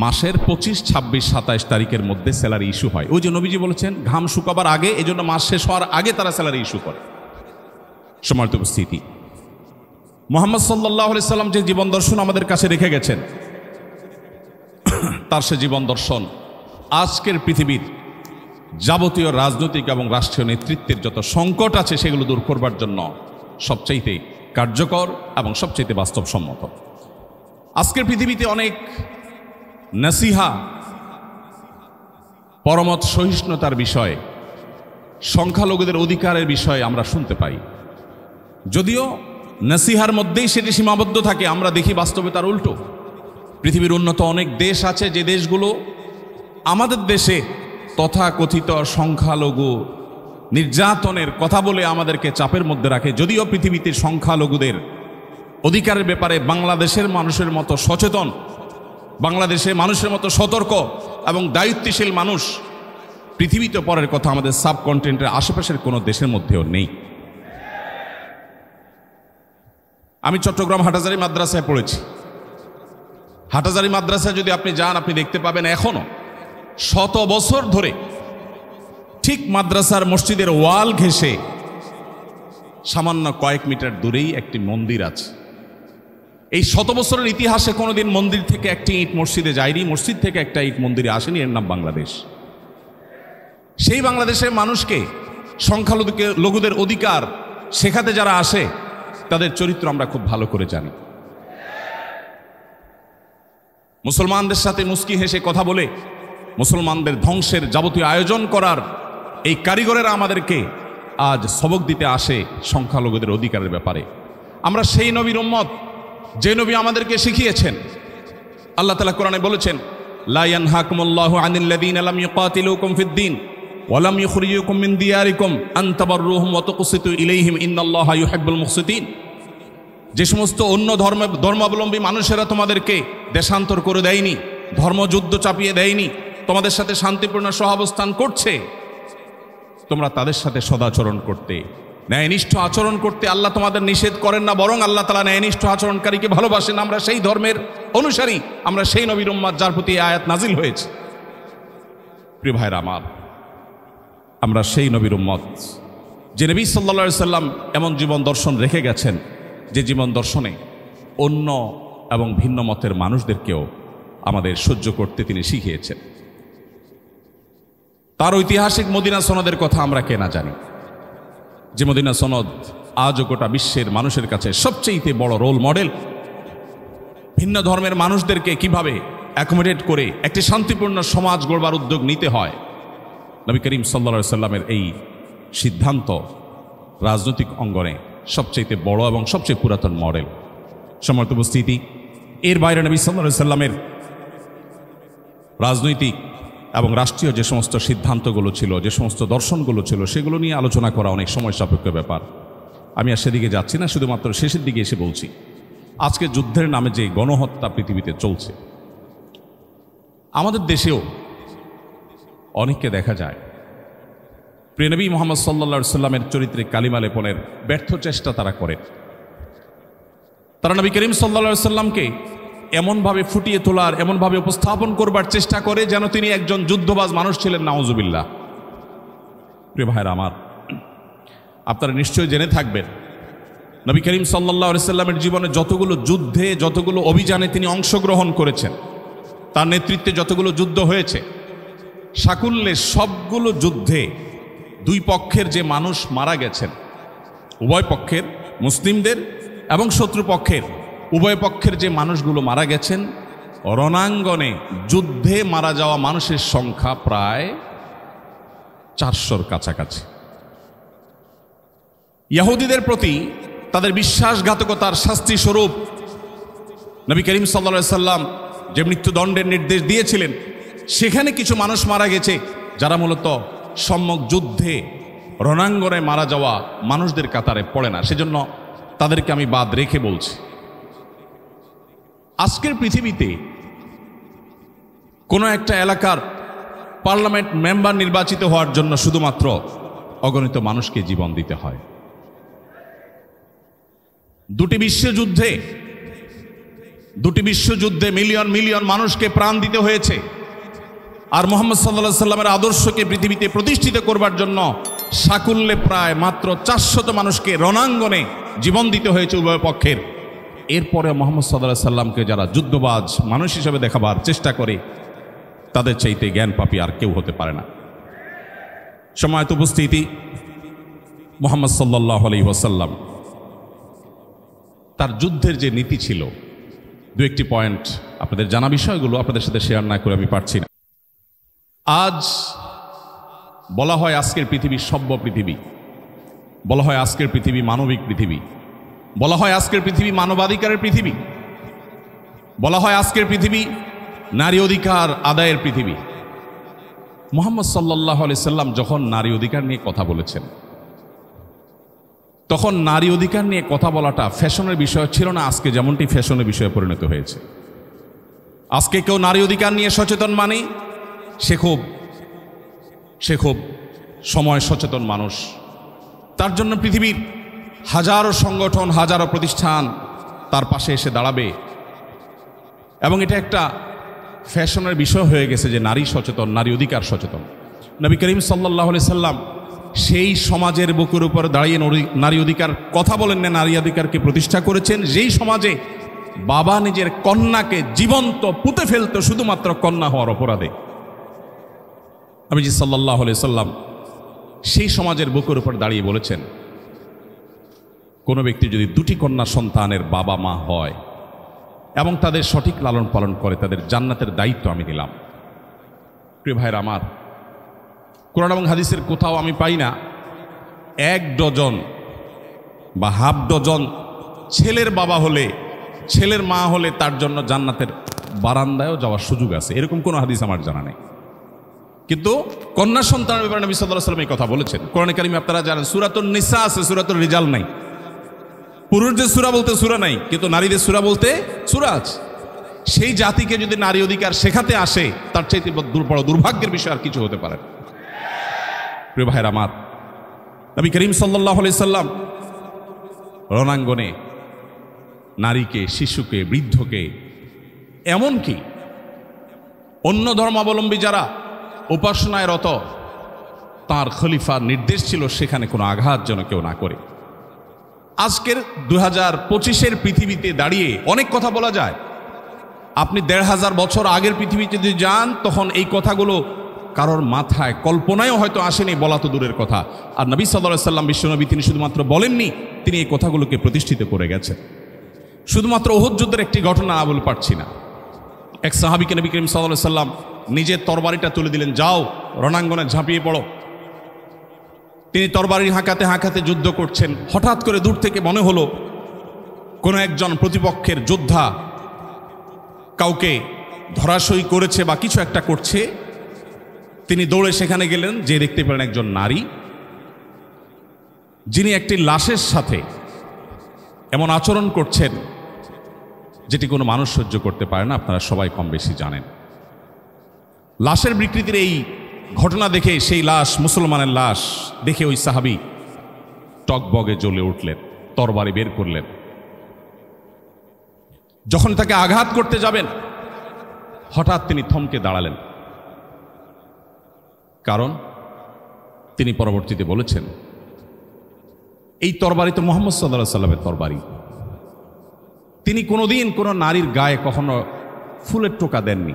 মাসের 25, 26, 27 তারিখের মধ্যে স্যালারি ইস্যু হয়। ওই যে নবীজি বলেছেন ঘাম শুকাবার আগে, এই জন্য মাস শেষ হওয়ার আগে তারা স্যালারি ইস্যু করে। সম্মানিত উপস্থিতি, মুহাম্মদ সাল্লাল্লাহু আলাইহি সাল্লাম যে জীবন দর্শন আমাদের কাছে রেখে গেছেন, তার সে জীবন দর্শন আজকের পৃথিবীর যাবতীয় রাজনৈতিক এবং রাষ্ট্রীয় নেতৃত্বের যত সংকট আছে সেগুলো দূর করবার জন্য সবচাইতে কার্যকর এবং সবচাইতে বাস্তবসম্মত। আজকের পৃথিবীতে অনেক নসিহা, পরমত সহিষ্ণুতার বিষয়ে, সংখ্যালঘুদের অধিকারের বিষয়ে আমরা শুনতে পাই। যদিও নসিহার মধ্যেই সেটি সীমাবদ্ধ থাকে, আমরা দেখি বাস্তবে তার উল্টো। পৃথিবীর উন্নত অনেক দেশ আছে যে দেশগুলো আমাদের দেশে তথাকথিত সংখ্যালঘু নির্যাতনের কথা বলে আমাদেরকে চাপের মধ্যে রাখে। যদিও পৃথিবীতে সংখ্যালঘুদের অধিকারের ব্যাপারে বাংলাদেশের মানুষের মতো সচেতন, বাংলাদেশে মানুষের মতো সতর্ক এবং দায়িত্বশীল মানুষ পৃথিবীতে পরের কথা আমাদের সাবকন্টিনেন্টের আশেপাশের কোনো দেশের মধ্যেও নেই। আমি চট্টগ্রাম হাটাজারি মাদ্রাসায় পড়েছি। হাটাজারি মাদ্রাসায় যদি আপনি যান, আপনি দেখতে পাবেন এখনো 100 বছর ধরে ঠিক মাদ্রাসার মসজিদের ওয়াল ঘেঁষে সামান্য কয়েক মিটার দূরেই একটি মন্দির আছে। এই 100 বছরের ইতিহাসে কোনোদিন মন্দির থেকে একটি ইট মসজিদে যায়নি, মসজিদ থেকে একটা ইট মন্দিরে আসেনি। এর নাম বাংলাদেশ। সেই বাংলাদেশের মানুষকে সংখ্যালঘুদের অধিকার শেখাতে যারা আসে, তাদের চরিত্র আমরা খুব ভালো করে জানি। মুসলমানদের সাথে মুস্কি হেসে কথা বলে মুসলমানদের ধ্বংসের যাবতীয় আয়োজন করার এই কারিগরেরা আমাদেরকে আজ সবক দিতে আসে সংখ্যালঘুদের অধিকারের ব্যাপারে। আমরা সেই নবীর উম্মত যে নবী আমাদেরকে শিখিয়েছেন। আল্লাহ তাআলা কোরআনে বলেছেন, লা ইয়ানহাকুমুল্লাহু আনিল্লাযীনা লাম ইউকাতিলুকুম ফিদ-দীন ওয়া লাম ইখরিজুকুম মিন দিয়ারিকুম আন তাবাররুহুম ওয়া তুকসিতু ইলাইহিম ইন্নাল্লাহা ইউহিব্বুল মুকসিতিন। যে সমস্ত অন্য ধর্মাবলম্বী মানুষেরা তোমাদেরকে দেশান্তর করে দেয়নি, ধর্মযুদ্ধ চাপিয়ে দেয়নি, তোমাদের সাথে শান্তিপূর্ণ সহাবস্থান করছে, তোমরা তাদের সাথে সদাচরণ করতে, ন্যায়নিষ্ঠ আচরণ করতে আল্লাহ তোমাদের নিষেধ করেন না, বরং আল্লাহ তাআলা ন্যায়নিষ্ঠ আচরণকারীকে ভালোবাসেন। আমরা সেই ধর্মের অনুসারী, আমরা সেই নবীর উম্মত যার প্রতি এই আয়াত নাজিল হয়েছে। প্রিয় ভাইরা আমার, আমরা সেই নবীর উম্মত যে নবী সাল্লাল্লাহু আলাইহি সাল্লাম এমন জীবন দর্শন রেখে গেছেন, যে জীবন দর্শনে অন্য এবং ভিন্ন মতের মানুষদেরকেও আমাদের সহ্য করতে তিনি শিখিয়েছেন। তার ঐতিহাসিক মদিনা সনদের কথা আমরা কে না জানি, যে মদিনা সনদ আজও গোটা বিশ্বের মানুষের কাছে সবচেয়ে বড় রোল মডেল। ভিন্ন ধর্মের মানুষদেরকে কিভাবে অ্যাকোমোডেট করে একটি শান্তিপূর্ণ সমাজ গড়বার উদ্যোগ নিতে হয়, নবী করিম সাল্লাল্লাহু আলাইহি সাল্লামের এই সিদ্ধান্ত রাজনৈতিক অঙ্গনে সবচেয়ে বড় এবং সবচেয়ে পুরাতন মডেল। সম্মানিত উপস্থিতি, এর বাইরে নবী সাল্লাল্লাহু আলাইহি সাল্লামের রাজনৈতিক এবং রাষ্ট্রীয় যে সমস্ত সিদ্ধান্তগুলো ছিল, যে সমস্ত দর্শনগুলো ছিল, সেগুলো নিয়ে আলোচনা করা অনেক সময় সাপেক্ষ ব্যাপার। আমি আর সেদিকে যাচ্ছি না, শুধুমাত্র শেষের দিকে এসে বলছি, আজকে যুদ্ধের নামে যে গণহত্যা পৃথিবীতে চলছে, আমাদের দেশেও অনেককে দেখা যায় প্রিয় নবী মুহাম্মদ সাল্লাল্লাহু আলাইহি সাল্লামের চরিত্রে কালিমা লেপনের ব্যর্থ চেষ্টা তারা করে। তারা নবী করিম সাল্লাল্লাহু আলাইহি সাল্লামকে এমনভাবে ফুটিয়ে তোলার, এমনভাবে উপস্থাপন করবার চেষ্টা করে যেন তিনি একজন যুদ্ধবাজ মানুষ ছিলেন, নাউজুবিল্লাহ। প্রিয় ভাইরা আমার, আপনারা নিশ্চয়ই জেনে থাকবেন নবী করিম সাল্লাল্লাহু আলাইহি সাল্লামের জীবনে যতগুলো যুদ্ধে, যতগুলো অভিযানে তিনি অংশগ্রহণ করেছেন, তার নেতৃত্বে যতগুলো যুদ্ধ হয়েছে, সাকুল্যে সবগুলো যুদ্ধে দুই পক্ষের যে মানুষ মারা গেছেন, উভয় পক্ষের, মুসলিমদের এবং শত্রুপক্ষের উভয় পক্ষের যে মানুষগুলো মারা গেছেন, রণাঙ্গনে যুদ্ধে মারা যাওয়া মানুষের সংখ্যা প্রায় 400-র কাছাকাছি। ইহুদিদের প্রতি তাদের বিশ্বাসঘাতকতার শাস্তি স্বরূপ নবী করিম সাল্লাল্লাহু আলাইহি সাল্লাম যে মৃত্যুদণ্ডের নির্দেশ দিয়েছিলেন, সেখানে কিছু মানুষ মারা গেছে যারা মূলত সম্মুখ যুদ্ধে রণাঙ্গনে মারা যাওয়া মানুষদের কাতারে পড়ে না, সেজন্য তাদেরকে আমি বাদ রেখে বলছি। আজকের পৃথিবীতে কোনো একটা এলাকার পার্লামেন্ট মেম্বার নির্বাচিত হওয়ার জন্য শুধুমাত্র অগণিত মানুষকে জীবন দিতে হয়। দুটি বিশ্বযুদ্ধে মিলিয়ন মিলিয়ন মানুষকে প্রাণ দিতে হয়েছে। আর মুহাম্মদ সাল্লাল্লাহু আলাইহি সাল্লামের আদর্শকে পৃথিবীতে প্রতিষ্ঠিত করবার জন্য সাকুল্যে প্রায় মাত্র 400 মানুষকে রণাঙ্গনে জীবন দিতে হয়েছে উভয় পক্ষের। এরপরে মুহাম্মদ সাল্লাল্লাহু আলাইহি সাল্লামকে যারা যুদ্ধবাজ মানুষ হিসেবে দেখাবার চেষ্টা করে, তাদের চাইতে জ্ঞান পাপী আর কেউ হতে পারে না। সম্মানিত উপস্থিতি, মুহাম্মদ সাল্লাল্লাহু আলাইহি ওয়াসাল্লাম তার যুদ্ধের যে নীতি ছিল, দু একটি পয়েন্ট আপনাদের জানা বিষয়গুলো আপনাদের সাথে শেয়ার না করে আমি পারছি না। আজ বলা হয় আজকের পৃথিবী সভ্য পৃথিবী, বলা হয় আজকের পৃথিবী মানবিক পৃথিবী, বলা হয় আজকের পৃথিবী মানবাধিকারের পৃথিবী, বলা হয় আজকের পৃথিবী নারী অধিকার আদায়ের পৃথিবী। মুহাম্মদ সাল্লাল্লাহু আলাইহি সাল্লাম যখন নারী অধিকার নিয়ে কথা বলেছেন, তখন নারী অধিকার নিয়ে কথা বলাটা ফ্যাশনের বিষয় ছিল না, আজকে যেমনটি ফ্যাশনের বিষয়ে পরিণত হয়েছে। আজকে কেউ নারী অধিকার নিয়ে সচেতন মানে সে খুব সময় সচেতন মানুষ। তার জন্য পৃথিবীর হাজারো সংগঠন, হাজারো প্রতিষ্ঠান তার পাশে এসে দাঁড়াবে, এবং এটা একটা ফ্যাশনের বিষয় হয়ে গেছে যে নারী সচেতন, নারী অধিকার সচেতন। নবী করিম সাল্লাল্লাহু আলাইহি সাল্লাম সেই সমাজের বুকের উপর দাঁড়িয়ে নারী অধিকার কথা বলেন না, নারী অধিকারকে প্রতিষ্ঠা করেছেন যেই সমাজে বাবা নিজের কন্যাকে জীবন্ত পুঁতে ফেলত শুধুমাত্র কন্যা হওয়ার অপরাধে। নবীজি সাল্লাল্লাহু আলাইহি সাল্লাম সেই সমাজের বুকের উপর দাঁড়িয়ে বলেছেন, কোনো ব্যক্তি যদি দুটি কন্যা সন্তানের বাবা মা হয় এবং তাদের সঠিক লালন পালন করে, তাদের জান্নাতের দায়িত্ব আমি নিলাম। প্রিয় ভাইরা আমার, কোরআন এবং হাদিসের কোথাও আমি পাই না 1 ডজন বা হাফ ডজন ছেলের বাবা হলে, ছেলের মা হলে তার জন্য জান্নাতের বারান্দায়ও যাওয়ার সুযোগ আছে, এরকম কোনো হাদিস আমার জানা নেই। কিন্তু কন্যা সন্তানের ব্যাপারে নবী সাল্লাল্লাহু আলাইহি ওয়াসাল্লাম এই কথা বলেছেন। কোরআনে কারিমে আপনারা জানেন সূরাতুন নিসা আছে, সূরাতুল রিজাল নাই। পুরুষদের সূরা বলতে সূরা নাই, কিন্তু নারীদের সূরা বলতে সূরা আছে। সেই জাতিকে যদি নারী অধিকার শেখাতে আসে, তার চাইতে বড় দুর্ভাগ্যের বিষয় আর কিছু হতে পারে না। প্রিয় ভাইরা আমার, নবী করিম সাল্লাল্লাহু আলাইহি সাল্লাম রণাঙ্গনে নারীকে, শিশুকে, বৃদ্ধকে, এমনকি অন্য ধর্মাবলম্বী যারা উপাসনায় রত, তার খলিফার নির্দেশ ছিল সেখানে কোনো আঘাত যেন কেউ না করে। আজকের 2025-এর পৃথিবীতে দাঁড়িয়ে অনেক কথা বলা যায়। আপনি 1500 বছর আগের পৃথিবীতে যদি যান, তখন এই কথাগুলো কারোর মাথায় কল্পনায়ও হয়তো আসেনি, বলা তো দূরের কথা। আর নবী সাল্লাল্লাহু আলাইহি সাল্লাম, বিশ্বনবী, তিনি শুধুমাত্র বলেননি, তিনি এই কথাগুলোকে প্রতিষ্ঠিত করে গেছেন। শুধুমাত্র উহুদ যুদ্ধের একটি ঘটনা না বলে পারছি না। এক সাহাবীকে নবী করিম সাল্লাল্লাহু আলাইহি সাল্লাম নিজের তরবারিটা তুলে দিলেন, যাও রণাঙ্গনে ঝাঁপিয়ে পড়ো। তিনি তরবারি হাঁকাতে হাঁকাতে যুদ্ধ করছেন। হঠাৎ করে দূর থেকে মনে হলো কোনো একজন প্রতিপক্ষের যোদ্ধা কাউকে ধরাশয়ী করেছে বা কিছু একটা করছে। তিনি দৌড়ে সেখানে গেলেন, যে দেখতে পেলেন একজন নারী, যিনি একটি লাশের সাথে এমন আচরণ করছেন যেটি কোনো মানুষ সহ্য করতে পারে না। আপনারা সবাই কম বেশি জানেন। লাশের বিকৃতির এই ঘটনা দেখে, সেই লাশ মুসলমানের লাশ দেখে ওই সাহাবী টকবগে জ্বলে উঠলেন, তরবারি বের করলেন। যখন তাকে আঘাত করতে যাবেন, হঠাৎ তিনি থমকে দাঁড়ালেন, কারণ তিনি পরবর্তীতে বলেছেন, এই তরবারি তো মুহাম্মদ সাল্লাল্লাহু আলাইহি সাল্লামের তরবারি। তিনি কোনোদিন কোনো নারীর গায়ে কখনো ফুলের টোকা দেননি।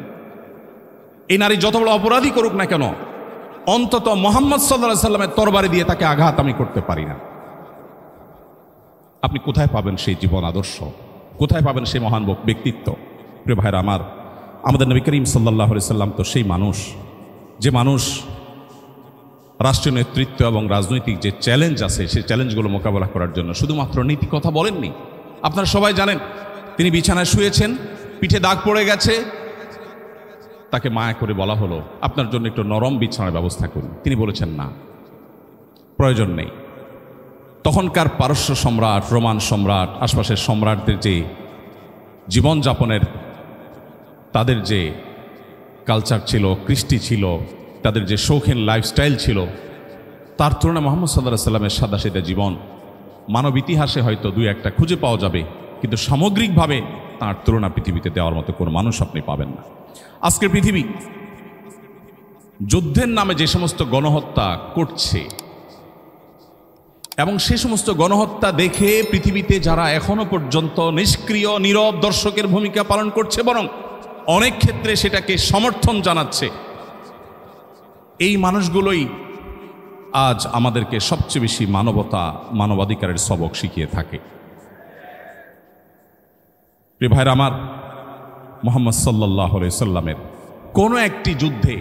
এই নারী যত বড় অপরাধী করুক না কেন, অন্তত মুহাম্মদ সাল্লাল্লাহু আলাইহি সাল্লামের তরবারি দিয়ে তাকে আঘাত আমি করতে পারি না। আপনি কোথায় পাবেন সেই জীবন আদর্শ? কোথায় পাবেন সেই মহান ব্যক্তিত্ব? প্রিয় ভাইরা আমার, আমাদের নবী করিম সাল্লাল্লাহু আলাইহি সাল্লাম তো সেই মানুষ, যে মানুষ রাষ্ট্রীয় নেতৃত্ব এবং রাজনৈতিক যে চ্যালেঞ্জ আছে সেই চ্যালেঞ্জগুলো মোকাবেলা করার জন্য শুধুমাত্র নীতি কথা বলেননি। আপনারা সবাই জানেন তিনি বিছানায় শুয়েছেন, পিঠে দাগ পড়ে গেছে, তাকে মায়া করে বলা হলো আপনার জন্য একটু নরম বিছানার ব্যবস্থা করুন। তিনি বলেছেন না, প্রয়োজন নেই। তখনকার পারস্য সম্রাট, রোমান সম্রাট, আশপাশের সম্রাটদের যে জীবনযাপনের তাদের যে কালচার ছিল, কৃষ্টি ছিল, তাদের যে শৌখিন লাইফস্টাইল ছিল, তার তুলনায় মুহাম্মদ সাল্লাল্লাহু আলাইহি সাল্লামের সাদাসিধা জীবন মানব ইতিহাসে হয়তো দুই একটা খুঁজে পাওয়া যাবে, কিন্তু সামগ্রিকভাবে তার তুলনা পৃথিবীতে দেওয়ার মতো কোনো মানুষ আপনি পাবেন না। আজকের পৃথিবী যুদ্ধের নামে যে সমস্ত গণহত্যা করছে এবং সে সমস্ত গণহত্যা দেখে পৃথিবীতে যারা এখনো পর্যন্ত নিষ্ক্রিয় নীরব দর্শকের ভূমিকা পালন করছে, বরং অনেক ক্ষেত্রে সেটাকে সমর্থন জানাচ্ছে, এই মানুষগুলোই আজ আমাদেরকে সবচেয়ে বেশি মানবতা, মানবাধিকারের সবক শিখিয়ে থাকে। প্রিয় ভাইরা আমার, মুহাম্মদ সাল্লাল্লাহু আলাইহি সাল্লামের কোনো একটি যুদ্ধে,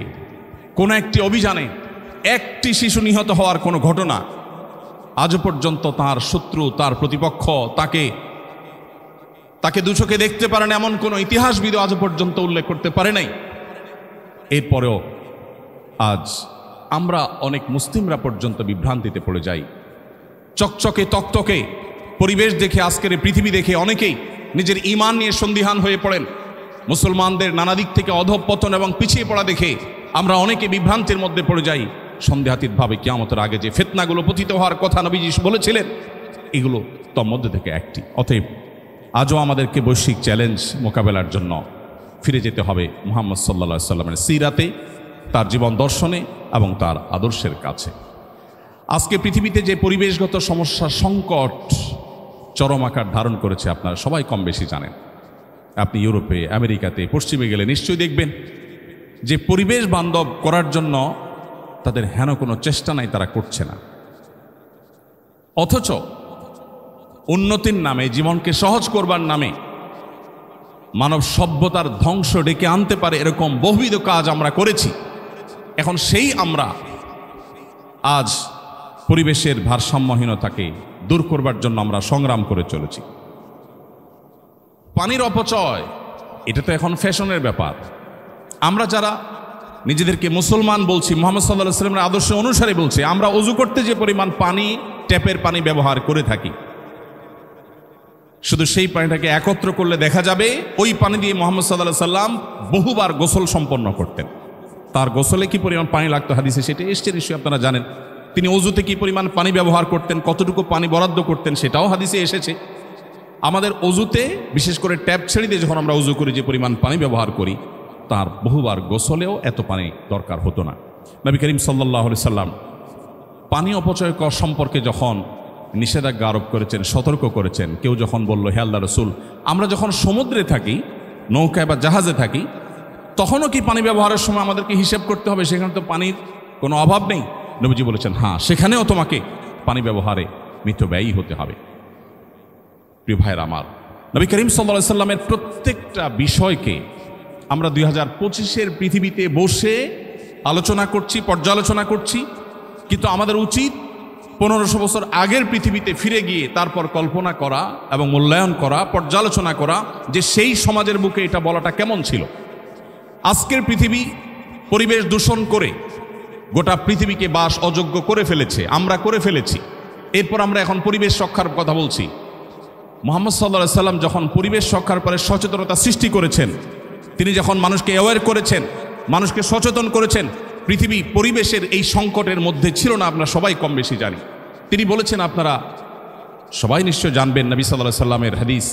কোনো একটি অভিযানে একটি শিশু নিহত হওয়ার কোনো ঘটনা আজও পর্যন্ত তার শত্রু, তার প্রতিপক্ষ তাকে দু চোখে দেখতে পারেন এমন কোনো ইতিহাসবিদ আজও পর্যন্ত উল্লেখ করতে পারে নাই। এরপরেও আজ আমরা অনেক মুসলিমরা পর্যন্ত বিভ্রান্তিতে পড়ে যাই। চকচকে তকতকে পরিবেশ দেখে, আজকের পৃথিবী দেখে অনেকেই নিজের ঈমান নিয়ে সন্দিহান হয়ে পড়েন। মুসলমানদের নানা দিক থেকে অধঃপতন এবং পিছিয়ে পড়া দেখে আমরা অনেকে বিভ্রান্তির মধ্যে পড়ে যাই। সন্দেহাতীতভাবে কিয়ামতের আগে যে ফিতনাগুলো পতিত হওয়ার কথা নবীজি বলেছিলেন, এগুলো তার মধ্যে থেকে একটি। অতএব আজও আমাদেরকে বৈশ্বিক চ্যালেঞ্জ মোকাবেলার জন্য ফিরে যেতে হবে মুহাম্মদ সাল্লাল্লাহু আলাইহি সাল্লামের সিরাতে, তার জীবন দর্শনে এবং তার আদর্শের কাছে। আজকে পৃথিবীতে যে পরিবেশগত সমস্যা, সংকট চরম আকার ধারণ করেছে আপনারা সবাই কম বেশি জানেন। আপনি ইউরোপে, আমেরিকাতে, পশ্চিমে গেলে নিশ্চয়ই দেখবেন যে পরিবেশ বান্ধব করার জন্য তাদের হেন কোনো চেষ্টা নাই, তারা করছে না। অথচ উন্নতির নামে, জীবনকে সহজ করবার নামে মানব সভ্যতার ধ্বংস ডেকে আনতে পারে এরকম বহুবিধ কাজ আমরা করেছি। এখন সেই আমরা আজ পরিবেশের ভারসাম্যহীনতাকে দূর করবার জন্য আমরা সংগ্রাম করে চলেছি। পানির অপচয়, এটা তো এখন ফ্যাশনের ব্যাপার। আমরা যারা নিজেদেরকে মুসলমান বলছি, মুহাম্মদ সাল্লাল্লাহু আলাইহি ওয়াসাল্লামের আদর্শ অনুসারে বলছি, আমরা ওযু করতে যে পরিমাণ পানি, ট্যাপের পানি ব্যবহার করে থাকি, শুধু সেই পানিটাকে একত্র করলে দেখা যাবে ওই পানি দিয়ে মুহাম্মদ সাল্লাল্লাহু আলাইহি ওয়াসাল্লাম বহুবার গোসল সম্পন্ন করতেন। তার গোসলে কি পরিমাণ পানি লাগতো হাদিসে সেটা এসছে, নিশ্চয়ই আপনারা জানেন। তিনি ওযুতে কি পরিমাণ পানি ব্যবহার করতেন, কতটুকু পানি বরাদ্দ করতেন, সেটাও হাদিসে এসেছে। আমাদের ওযুতে, বিশেষ করে ট্যাপ ছেড়ে দিয়ে যখন আমরা ওযু করি যে পরিমাণ পানি ব্যবহার করি, তার বহুবার গোসলেও এত পানি দরকার হতো না। নবী করিম সাল্লাল্লাহু আলাইহি সাল্লাম পানি অপচয় সম্পর্কে যখন নিষেধাজ্ঞা আরোপ করেছেন, সতর্ক করেছেন, কেউ যখন বলল, হে আল্লাহর রাসূল, আমরা যখন সমুদ্রে থাকি, নৌকায় বা জাহাজে থাকি, তখনও কি পানি ব্যবহারের সময় আমাদেরকে হিসেব করতে হবে? সেখানে তো পানির কোনো অভাব নেই। নবীজি বলেছেন, হ্যাঁ, সেখানেও তোমাকে পানি ব্যবহারে মিতব্যয়ী হতে হবে। প্রিয় ভাইয়ের আমার, নবী করিম সাল্লাল্লাহু আলাইহি সাল্লামের প্রত্যেকটা বিষয়কে আমরা 2025-এর পৃথিবীতে বসে আলোচনা করছি, পর্যালোচনা করছি, কিন্তু আমাদের উচিত 1500 বছর আগের পৃথিবীতে ফিরে গিয়ে তারপর কল্পনা করা এবং মূল্যায়ন করা, পর্যালোচনা করা যে সেই সমাজের বুকে এটা বলাটা কেমন ছিল। আজকের পৃথিবী পরিবেশ দূষণ করে গোটা পৃথিবীকে বাস অযোগ্য করে ফেলেছে, আমরা করে ফেলেছি। এরপর আমরা এখন পরিবেশ রক্ষার কথা বলছি। মুহাম্মদ সাল্লাল্লাহু আলাইহি সাল্লাম যখন পরিবেশ রক্ষার পরে সচেতনতা সৃষ্টি করেছেন, তিনি যখন মানুষকে অ্যাওয়্যার করেছেন, মানুষকে সচেতন করেছেন, পৃথিবী পরিবেশের এই সংকটের মধ্যে ছিল না, আমরা সবাই কম বেশি জানি। তিনি বলেছেন, আপনারা সবাই নিশ্চয় জানবেন, নবী সাল্লাল্লাহু আলাইহি সাল্লামের হাদিস,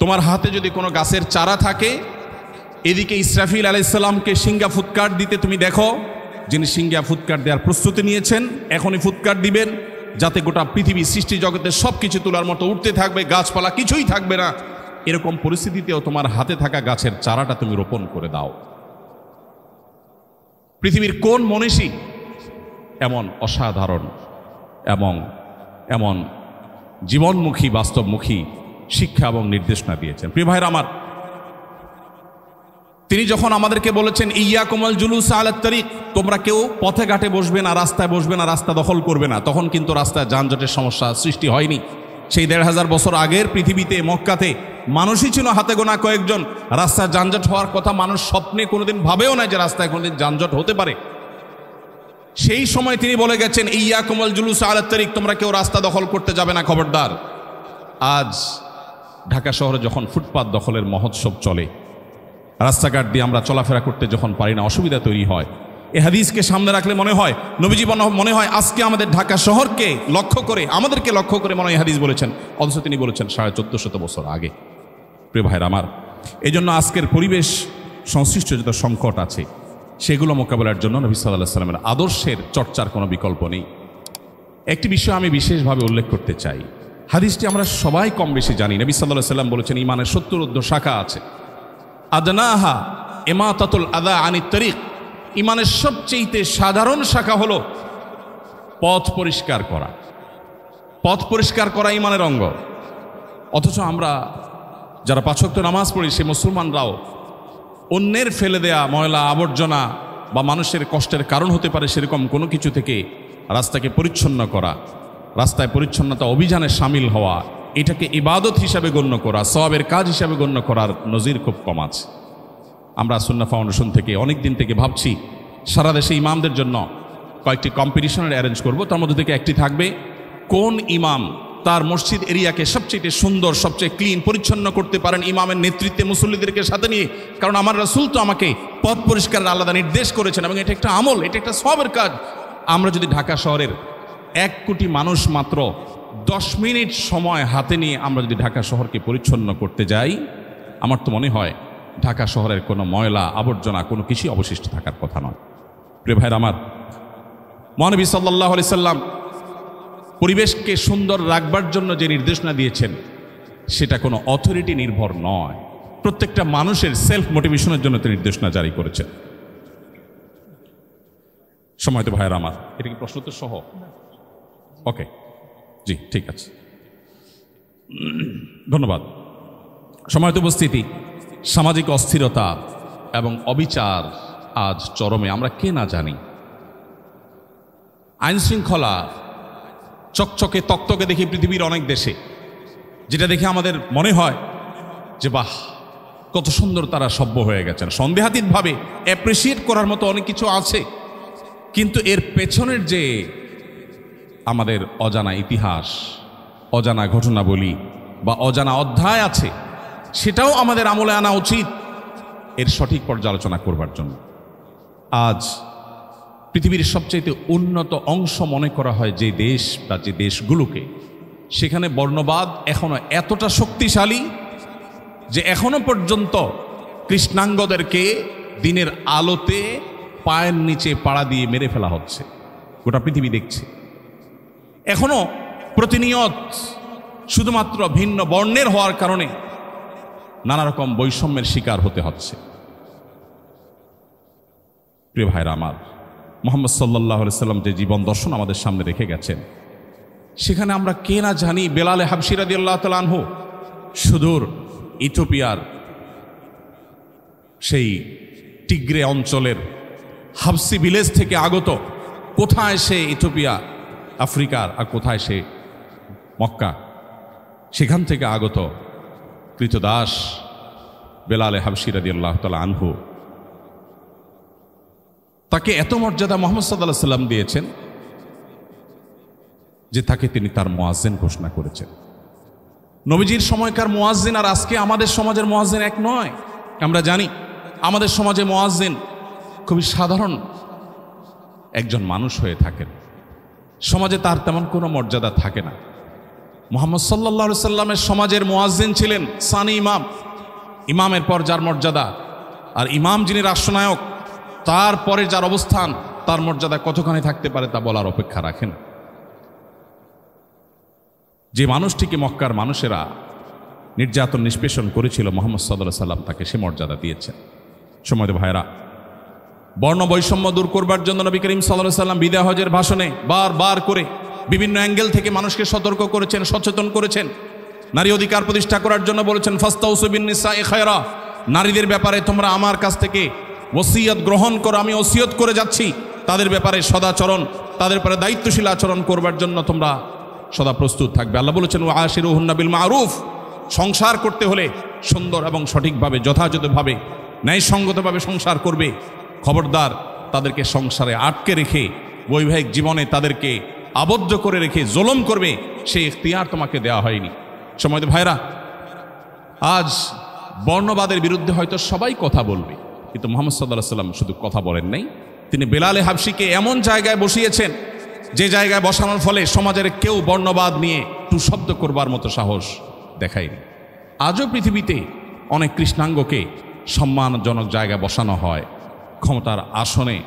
তোমার হাতে যদি কোনো গাছের চারা থাকে, এদিকে ইসরাফিল আলাইহিস সালামকে সিংহা ফুৎকার দিতে তুমি দেখো, যিনি সিংহা ফুৎকার দেওয়ার প্রস্তুতি নিয়েছেন, এখনই ফুৎকার দিবেন, যাতে গোটা পৃথিবী সৃষ্টি জগতের সব কিছু তোলার মতো উঠতে থাকবে, গাছপালা কিছুই থাকবে না। এরকম পরিস্থিতিতেও তোমার হাতে থাকা গাছের চারাটা তুমি রোপণ করে দাও। পৃথিবীর কোন মনীষী এমন অসাধারণ এমন জীবনমুখী, বাস্তবমুখী শিক্ষা এবং নির্দেশনা দিয়েছেন? প্রিয় ভাইরা আমার, তিনি যখন আমাদেরকে বলেছেন ইয়াকুমুল জুলুস আলাত তারিক, তোমরা কেউ পথে ঘাটে বসবে না, রাস্তায় বসবে না, রাস্তা দখল করবে না, তখন কিন্তু রাস্তায় যানজটের সমস্যা সৃষ্টি হয়নি। সেই ১৫০০ বছর আগের পৃথিবীতে মক্কাতে মানুষই ছিল হাতে গোনা কয়েকজন। রাস্তায় যানজট হওয়ার কথা মানুষ স্বপ্নে কোনোদিন ভাবেও না যে রাস্তায় কোনোদিন যানজট হতে পারে। সেই সময় তিনি বলে গেছেন ইয়াকুমুল জুলুস আলাত তারিক, তোমরা কেউ রাস্তা দখল করতে যাবে না, খবরদার। আজ ঢাকা শহরে যখন ফুটপাত দখলের মহোৎসব চলে, রাস্তাঘাট দিয়ে আমরা চলাফেরা করতে যখন পারি না, অসুবিধা তৈরি হয়। এ হাদিসকে সামনে রাখলে মনে হয় নবীজি মনে হয় আজকে আমাদের ঢাকা শহরকে লক্ষ্য করে, আমাদেরকে লক্ষ্য করে মনে হয় হাদিস বলেছেন, অথচ তিনি বলেছেন ১৪৫০ বছর আগে। প্রিয় ভাইরা আমার, এই জন্য আজকের পরিবেশ সংশ্লিষ্ট যত সংকট আছে সেগুলো মোকাবেলার জন্য নবী সাল্লাল্লাহু আলাইহি সাল্লামের আদর্শের চর্চার কোনো বিকল্প নেই। একটি বিষয় আমি বিশেষভাবে উল্লেখ করতে চাই, হাদিসটি আমরা সবাই কম বেশি জানি। নবী সাল্লাল্লাহু আলাইহি সাল্লাম বলেছেন ঈমানের ৭০ শাখা আছে, আদনাহা ইমাতাতুল আযা আনিত তারিক, ঈমানের সবচেয়ে সাধারণ শাখা হলো পথ পরিষ্কার করা। পথ পরিষ্কার করা ঈমানের অঙ্গ। অথচ আমরা যারা ৫ ওয়াক্ত নামাজ পড়ি সে মুসলমানরাও অন্যের ফেলে দেয়া ময়লা আবর্জনা বা মানুষের কষ্টের কারণ হতে পারে সেরকম কোনো কিছু থেকে রাস্তাকে পরিচ্ছন্ন করা, রাস্তায় পরিচ্ছন্নতা অভিযানে সামিল হওয়া, এটাকে ইবাদত হিসাবে গণ্য করা, সওয়াবের কাজ হিসাবে গণ্য করার নজির খুব কম আছে। আমরা সুন্নাহ ফাউন্ডেশন থেকে অনেক দিন থেকে ভাবছি সারা দেশে ইমামদের জন্য কয়েকটি কম্পিটিশনের অ্যারেঞ্জ করব। তার মধ্যে থেকে একটি থাকবে কোন ইমাম তার মসজিদ এরিয়াকে সবচেয়ে সুন্দর, সবচেয়ে ক্লিন, পরিচ্ছন্ন করতে পারেন ইমামের নেতৃত্বে মুসল্লিদেরকে সাথে নিয়ে। কারণ আমার রাসূল তো আমাকে পথ পরিষ্কারের আলাদা নির্দেশ করেছেন এবং এটা একটা আমল, এটা একটা সওয়াবের কাজ। আমরা যদি ঢাকা শহরের ১ কোটি মানুষ মাত্র 10 মিনিট সময় হাতে নিয়ে আমরা যদি ঢাকা শহরকে পরিচ্ছন্ন করতে যাই, আমার তো মনে হয় ঢাকা শহরের কোনো ময়লা আবর্জনা কোনো কিছুই অবশিষ্ট থাকার কথা নয়। প্রিয় ভাইরা আমার, মহানবী সাল্লাল্লাহু আলাইহি সাল্লাম পরিবেশকে সুন্দর রাখবার জন্য যে নির্দেশনা দিয়েছেন সেটা কোনো অথরিটি নির্ভর নয়, প্রত্যেকটা মানুষের সেলফ মোটিভেশনের জন্য তিনি নির্দেশনা জারি করেছেন। সময় তো ভাইরা আমার, এটা কি প্রশ্ন তো সহ? ওকে, জি ঠিক আছে, ধন্যবাদ। সময়ত উপস্থিতি, সামাজিক অস্থিরতা এবং অবিচার আজ চরমে। আমরা কে না জানি আইন শৃঙ্খলা চকচকে তকতকে দেখি পৃথিবীর অনেক দেশে, যেটা দেখে আমাদের মনে হয় যে বাহ, কত সুন্দর তারা সভ্য হয়ে গেছেন। সন্দেহাতীতভাবে অ্যাপ্রিসিয়েট করার মতো অনেক কিছু আছে, কিন্তু এর পেছনের যে আমাদের অজানা ইতিহাস, অজানা ঘটনাবলী বা অজানা অধ্যায় আছে, সেটাও আমাদের আমলে আনা উচিত এর সঠিক পর্যালোচনা করবার জন্য। আজ পৃথিবীর সবচেয়ে উন্নত অংশ মনে করা হয় যে দেশ বা যে দেশগুলোকে, সেখানে বর্ণবাদ এখনো এতটা শক্তিশালী যে এখনো পর্যন্ত কৃষ্ণাঙ্গদেরকে দিনের আলোতে পায়ের নিচে পাড়া দিয়ে মেরে ফেলা হচ্ছে, গোটা পৃথিবী দেখছে। এখনো প্রতিনিয়ত শুধুমাত্র ভিন্ন বর্ণের হওয়ার কারণে নানা রকম বৈষম্যের শিকার হতে হচ্ছে। প্রিয় ভাইরা আমার, মুহাম্মদ সাল্লাল্লাহু আলাইহি সাল্লাম যে জীবন দর্শন আমাদের সামনে রেখে গেছেন, সেখানে আমরা কে না জানি বেলালে হাবশী রাদিয়াল্লাহু তাআলা আনহু সুদূর ইথিওপিয়ার সেই টিগ্রে অঞ্চলের হাবসি ভিলেজ থেকে আগত, কোথায় সে ইথিওপিয়া আফ্রিকার আর কোথায় সে মক্কা, সেখান থেকে আগত কৃতদাস বেলালে হাবশী রাদিয়াল্লাহু তাআলা আনহু, তাকে এত মর্যাদা মুহাম্মদ সাল্লাল্লাহু আলাইহি সাল্লাম দিয়েছেন যে তাকে তিনি তার মুয়াজ্জিন ঘোষণা করেছেন। নবীজির সময়কার মুয়াজ্জিন আর আজকে আমাদের সমাজের মুয়াজ্জিন এক নয়। আমরা জানি আমাদের সমাজে মুয়াজ্জিন খুবই সাধারণ একজন মানুষ হয়ে থাকেন, সমাজে তার তেমন কোনো মর্যাদা থাকে না। মুহাম্মদ সাল্লাল্লাহু আলাইহি সাল্লামের সমাজের মুয়াজ্জিন ছিলেন সানি ইমাম, ইমামের পর যার মর্যাদা, আর ইমাম যিনি রাষ্ট্রনায়ক তারপরে যার অবস্থান, তার মর্যাদা কতখানি থাকতে পারে তা বলার অপেক্ষা রাখেন। যে মানুষটিকে মক্কার মানুষেরা নির্যাতন নিষ্পেষণ করেছিল, মুহাম্মদ সাল্লাল্লাহু আলাইহি সাল্লাম তাকে সে মর্যাদা দিয়েছেন। সময়ত ভাইরা, বর্ণ বৈষম্য দূর করবার জন্য নবী করিম সাল্লাল্লাহু আলাইহি সাল্লাম বিদায় হজের ভাষণে বারবার করে বিভিন্ন অ্যাঙ্গেল থেকে মানুষকে সতর্ক করেছেন, সচেতন করেছেন। নারী অধিকার প্রতিষ্ঠা করার জন্য বলেছেন ফাস্তাউসু বিন নিসাই খায়রা, নারীদের ব্যাপারে তোমরা আমার কাছ থেকে ওসিয়ত গ্রহণ করো, আমি ওসিয়ত করে যাচ্ছি, তাদের ব্যাপারে সদাচরণ, তাদের ব্যাপারে দায়িত্বশীল আচরণ করবার জন্য তোমরা সদা প্রস্তুত থাকবে। আল্লাহ বলেছেন ওয়াশিরুহুন্না বিল মারুফ, সংসার করতে হলে সুন্দর এবং সঠিকভাবে যথাযথভাবে ন্যায়সঙ্গতভাবে সংসার করবে। খবরদার তাদেরকে সংসারে আটকে রেখে বৈবাহিক জীবনে তাদেরকে আবদ্ধ করে রেখে জুলুম করবে, সেই ইখতিয়ার তোমাকে দেওয়া হয়নি। সময়ত ভাইরা, আজ বর্ণবাদের বিরুদ্ধে হয়তো সবাই কথা বলবে, কিন্তু মুহাম্মদ সাল্লাল্লাহু আলাইহি ওয়াসাল্লাম শুধু কথা বলেন নাই, তিনি বেলালে হাবশিকে এমন জায়গায় বসিয়েছেন যে জায়গায় বসানোর ফলে সমাজের কেউ বর্ণবাদ নিয়ে টু শব্দ করবার মতো সাহস দেখায়নি। আজও পৃথিবীতে অনেক কৃষ্ণাঙ্গকে সম্মানজনক জায়গায় বসানো হয়, ক্ষমতার আসনে